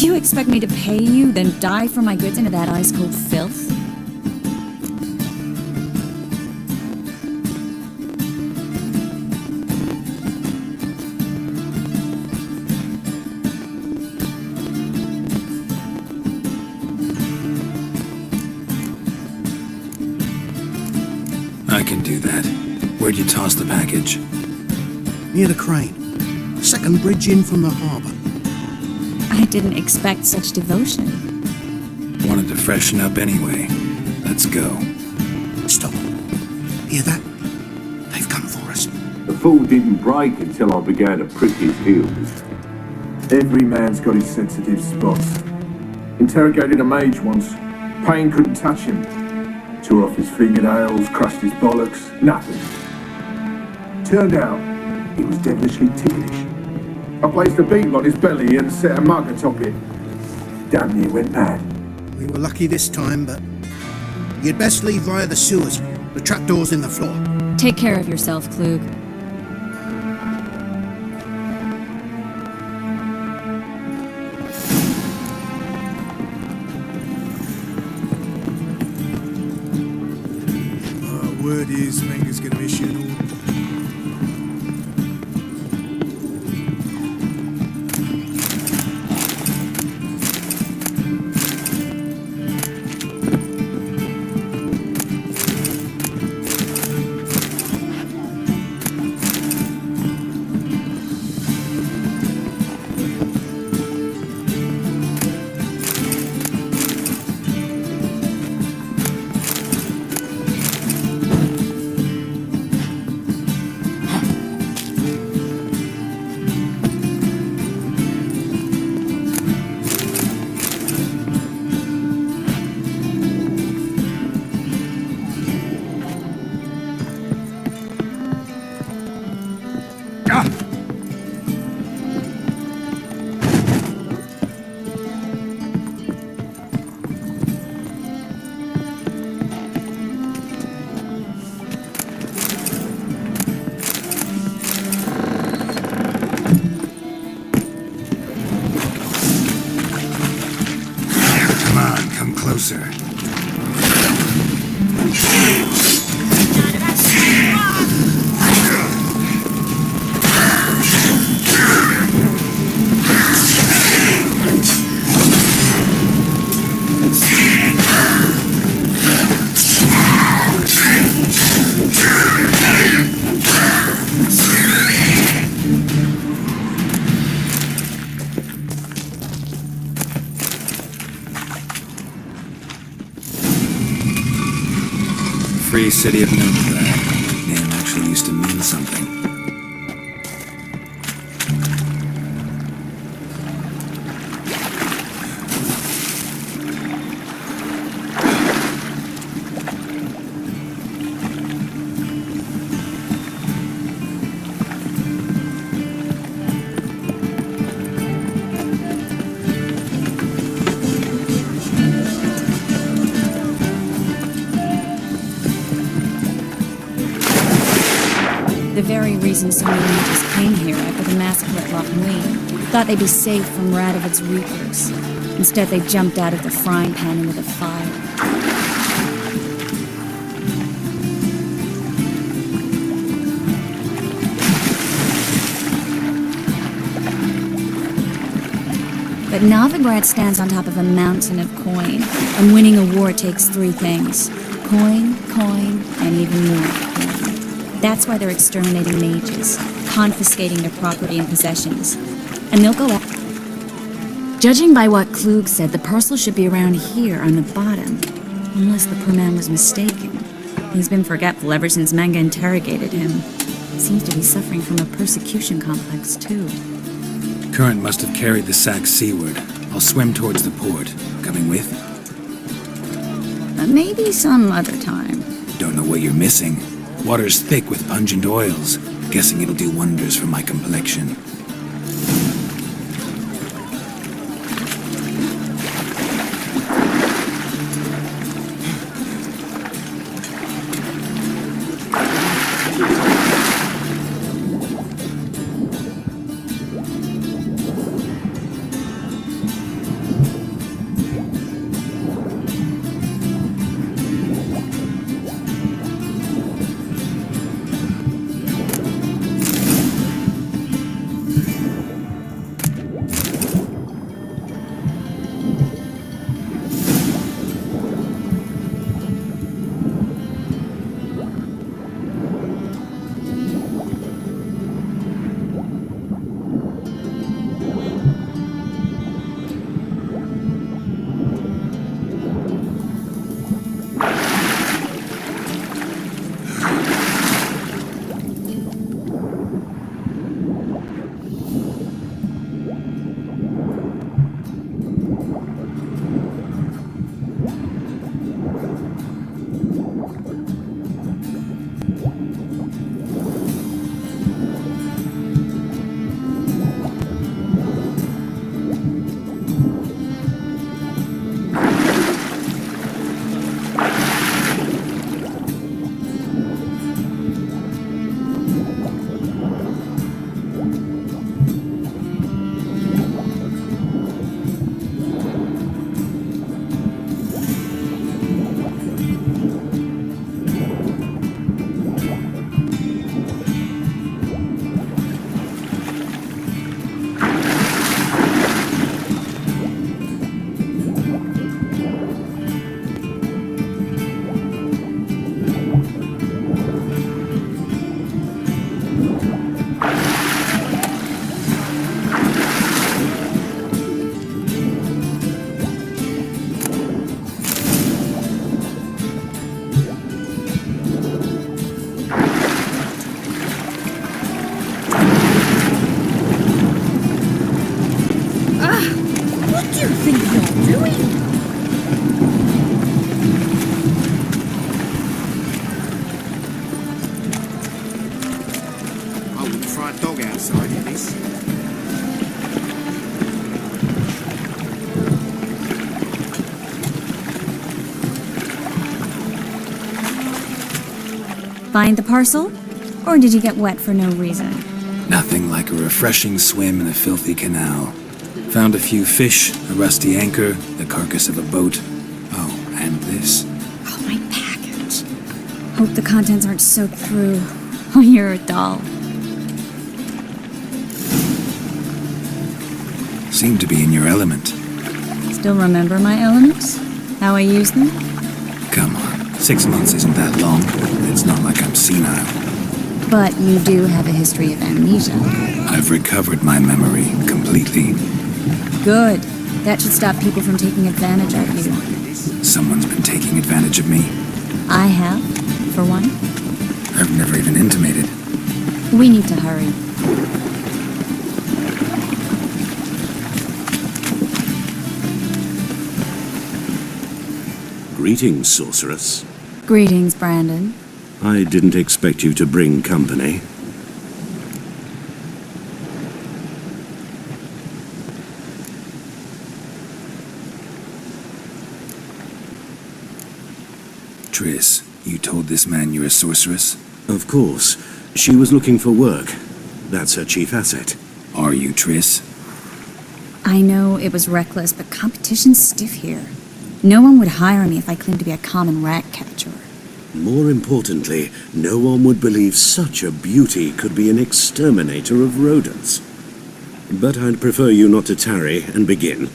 You expect me to pay you, then dive for my goods into that ice-cold filth? I can do that. Where'd you toss the package? Near the crane. Second bridge in from the harbour. I didn't expect such devotion. Wanted to freshen up anyway. Let's go. Stop. Hear that? They've come for us. The fall didn't break until I began to prick his heels. Every man's got his sensitive spots. Interrogated a mage once. Pain couldn't touch him. Tore off his fingernails, crushed his bollocks, nothing. Turned out, he was devilishly ticklish. I placed a beetle on his belly and set a mug atop it. Damn near went mad. We were lucky this time, but you'd best leave via the sewers. The trapdoor's in the floor. Take care of yourself, Klug. Word is Menger's going to issue an order. Closer. Free city of Novigrad. Name actually used to mean something. The very reason so many mages came here after the massacre at Loch Muir thought they'd be safe from Radovid's reapers. Instead, they jumped out of the frying pan into the fire. But Novigrad stands on top of a mountain of coin, and winning a war takes three things: coin, and even more coin. That's why they're exterminating mages. confiscating their property and possessions. And they'll go out. Judging by what Klug said, the parcel should be around here on the bottom. Unless the poor man was mistaken. He's been forgetful ever since Manga interrogated him. Seems to be suffering from a persecution complex, too. Current must have carried the sack seaward. I'll swim towards the port. Coming with? Maybe some other time. Don't know what you're missing. Water's thick with pungent oils. Guessing it'll do wonders for my complexion. Find the parcel? Or did you get wet for no reason? Nothing like a refreshing swim in a filthy canal. Found a few fish, a rusty anchor, the carcass of a boat. Oh, and this. Oh, my package. Hope the contents aren't soaked through. Oh, you're a doll. Seem to be in your element. Still remember my elements? How I use them? Come on, 6 months isn't that long. It's not like I'm senile. But you do have a history of amnesia. I've recovered my memory completely. Good. That should stop people from taking advantage of you. Someone's been taking advantage of me. I have, for one. I've never even intimated. We need to hurry. Greetings, sorceress. Greetings, Brandon. I didn't expect you to bring company. Triss, you told this man you're a sorceress? Of course. She was looking for work. That's her chief asset. Are you, Triss? I know it was reckless, but competition's stiff here. No one would hire me if I claimed to be a common rat catcher. More importantly, no one would believe such a beauty could be an exterminator of rodents. But I'd prefer you not to tarry and begin.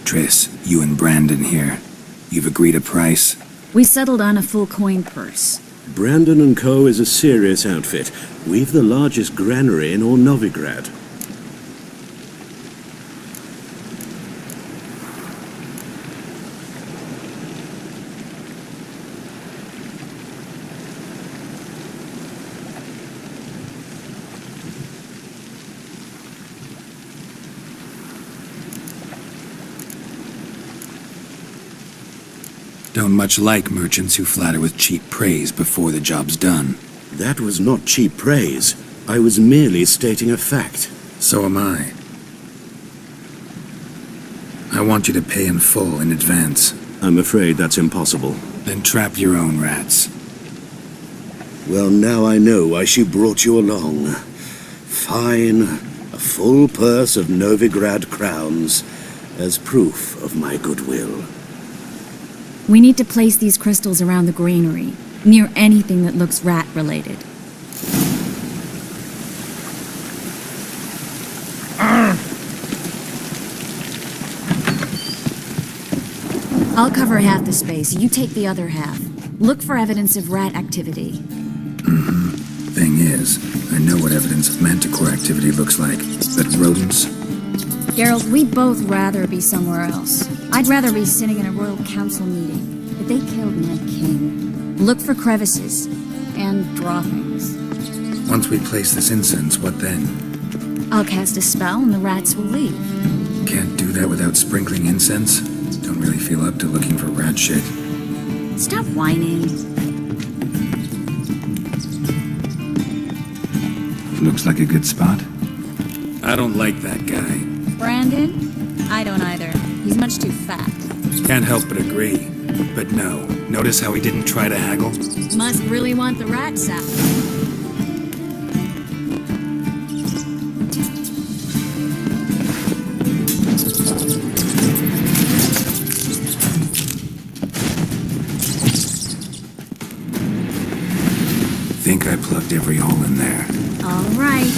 Triss, you and Brandon here. You've agreed a price? We settled on a full coin purse. Brandon & Co. is a serious outfit. We've the largest granary in all Novigrad. Don't much like merchants who flatter with cheap praise before the job's done. That was not cheap praise. I was merely stating a fact. So am I. I want you to pay in full in advance. I'm afraid that's impossible. Then trap your own rats. Well, now I know why she brought you along. Fine, a full purse of Novigrad crowns as proof of my goodwill. We need to place these crystals around the granary, near anything that looks rat-related. I'll cover half the space, you take the other half. Look for evidence of rat activity. Thing is, I know what evidence of manticore activity looks like. But rodents? Geralt, we'd both rather be somewhere else. I'd rather be sitting in a royal council meeting, but they killed my king. Look for crevices and droppings. Once we place this incense, what then? I'll cast a spell and the rats will leave. Can't do that without sprinkling incense? Don't really feel up to looking for rat shit. Stop whining. Looks like a good spot. I don't like that guy. Brandon? I don't either. He's much too fat. Can't help but agree. But no, notice how he didn't try to haggle? Must really want the rat sap. Think I plugged every hole in there. All right.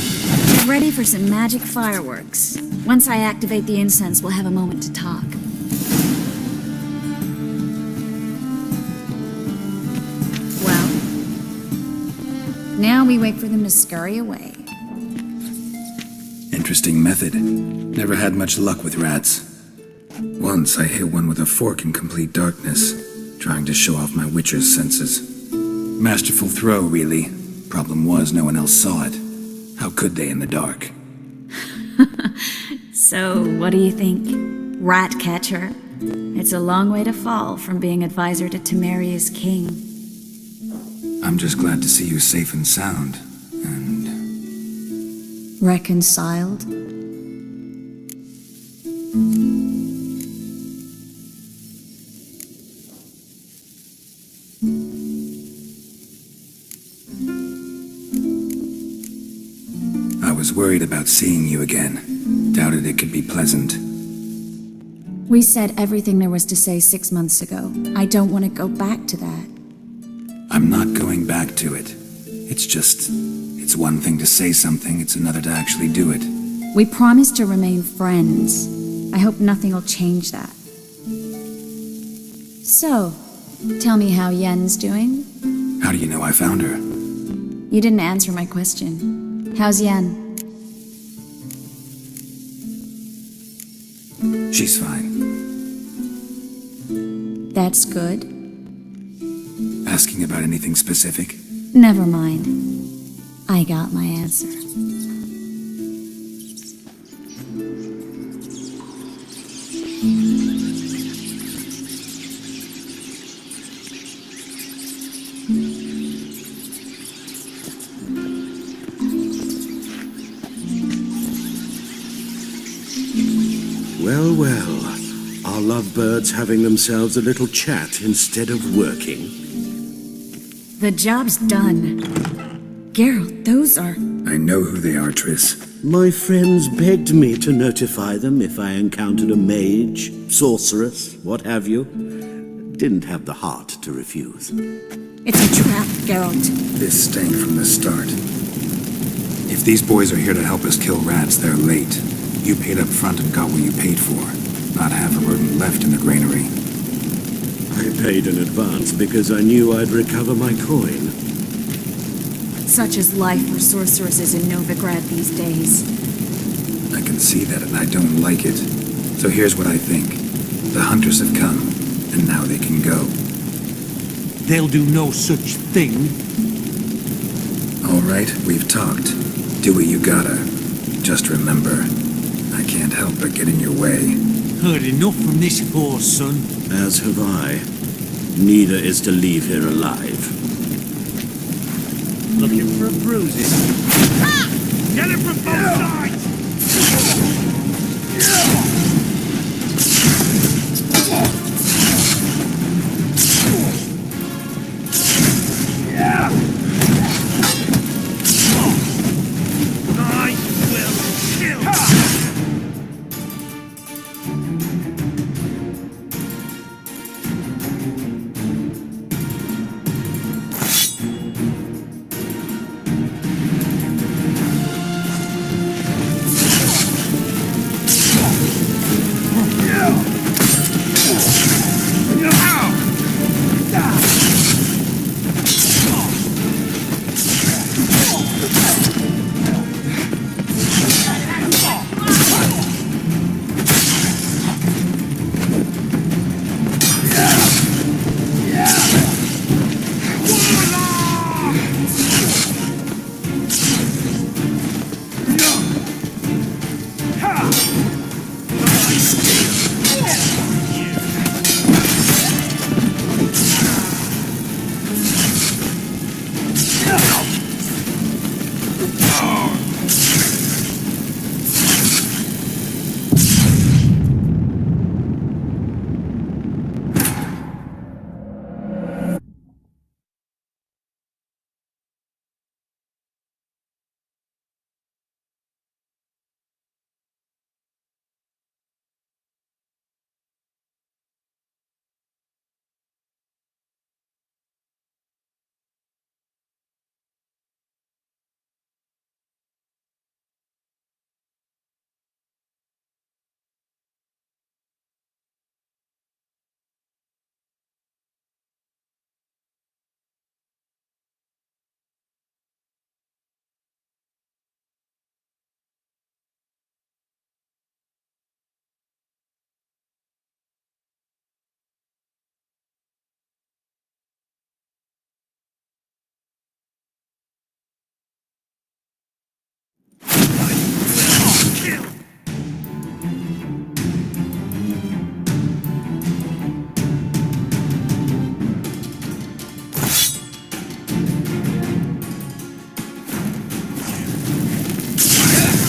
Get ready for some magic fireworks. Once I activate the incense, we'll have a moment to talk. Well, now we wait for them to scurry away. Interesting method. Never had much luck with rats. Once I hit one with a fork in complete darkness, trying to show off my witcher's senses. Masterful throw, really. Problem was, no one else saw it. How could they in the dark? So, what do you think? Rat catcher? It's a long way to fall from being advisor to Temeria's king. I'm just glad to see you safe and sound, and... Reconciled? I was worried about seeing you again. Doubted it could be pleasant. We said everything there was to say 6 months ago. I don't want to go back to that. I'm not going back to it. It's just... It's one thing to say something, it's another to actually do it. We promised to remain friends. I hope nothing will change that. So, tell me how Yen's doing? How do you know I found her? You didn't answer my question. How's Yen? She's fine. That's good. Asking about anything specific? Never mind. I got my answer. Well, well. Our lovebirds having themselves a little chat instead of working. The job's done. Geralt, those are... I know who they are, Triss. My friends begged me to notify them if I encountered a mage, sorceress, what have you. Didn't have the heart to refuse. It's a trap, Geralt. This stank from the start. If these boys are here to help us kill rats, they're late. You paid up front and got what you paid for. Not half a rodent left in the granary. I paid in advance because I knew I'd recover my coin. Such is life for sorceresses in Novigrad these days. I can see that and I don't like it. So here's what I think. The hunters have come, and now they can go. They'll do no such thing. All right, we've talked. Do what you gotta. Just remember, I can't help but get in your way. Heard enough from this horse, son. As have I. Neither is to leave here alive. Looking for a bruising? Get him from both sides!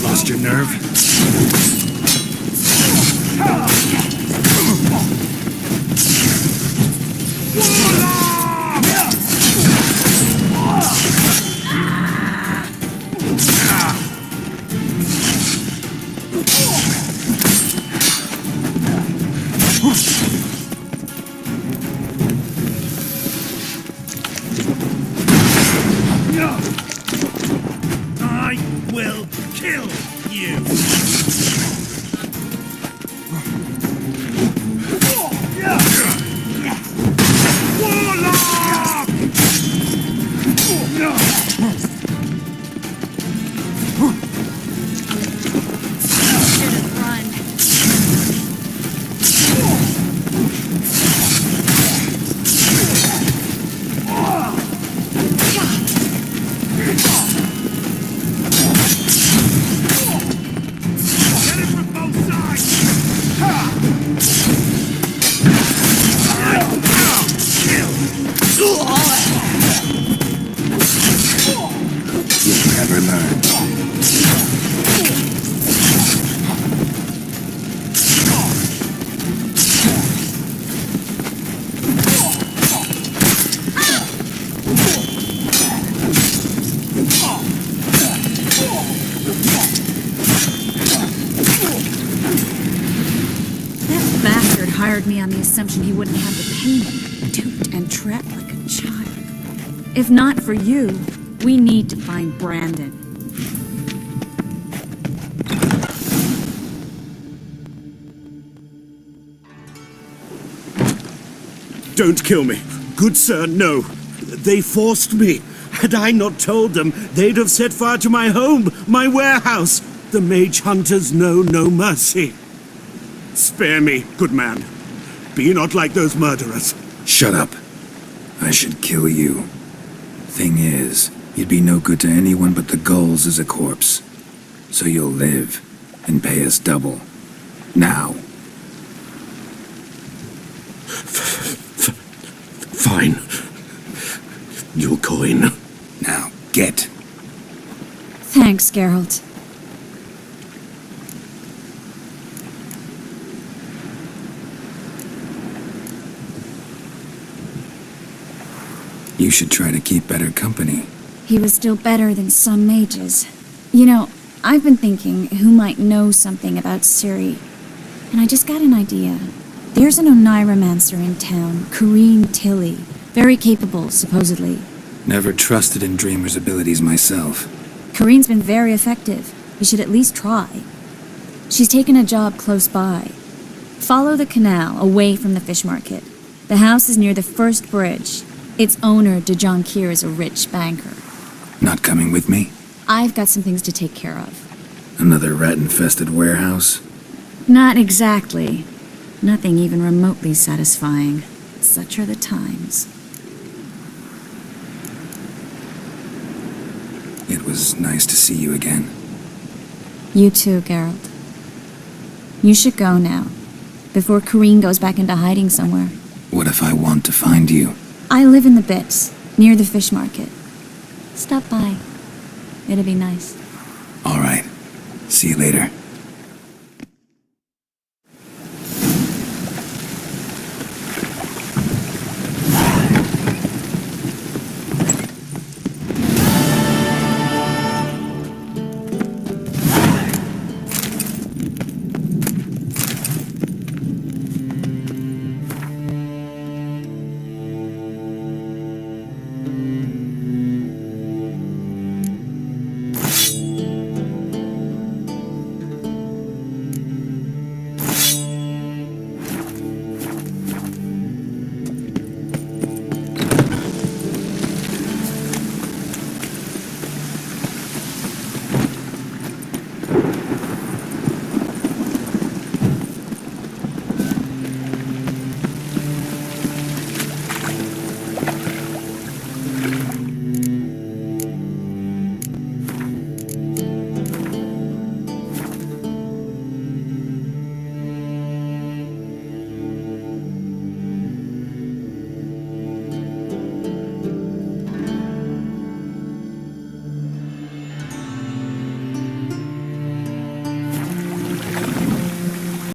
Lost your nerve? I will kill you! You'll never learn. That bastard hired me on the assumption he wouldn't have to pay me, duped and trapped like a child. If not for you, we need to find Brandon. Don't kill me. Good sir, no. They forced me. Had I not told them, they'd have set fire to my home, my warehouse. The mage hunters know no mercy. Spare me, good man. Be not like those murderers. Shut up. I should kill you. Thing is, you'd be no good to anyone but the gulls as a corpse. So you'll live, and pay us double. Now. Fine. Your coin. Now, get. Thanks, Geralt. You should try to keep better company. He was still better than some mages. You know, I've been thinking who might know something about Ciri, and I just got an idea. There's an Oneiromancer in town, Corrine Tilly. Very capable, supposedly. Never trusted in Dreamer's abilities myself. Corrine's been very effective. You should at least try. She's taken a job close by. Follow the canal away from the fish market. The house is near the first bridge. Its owner, Dejon Kier, is a rich banker. Not coming with me? I've got some things to take care of. Another rat-infested warehouse? Not exactly. Nothing even remotely satisfying. Such are the times. It was nice to see you again. You too, Geralt. You should go now, before Corrine goes back into hiding somewhere. What if I want to find you? I live in the Bits, near the fish market. Stop by. It'll be nice. All right. See you later.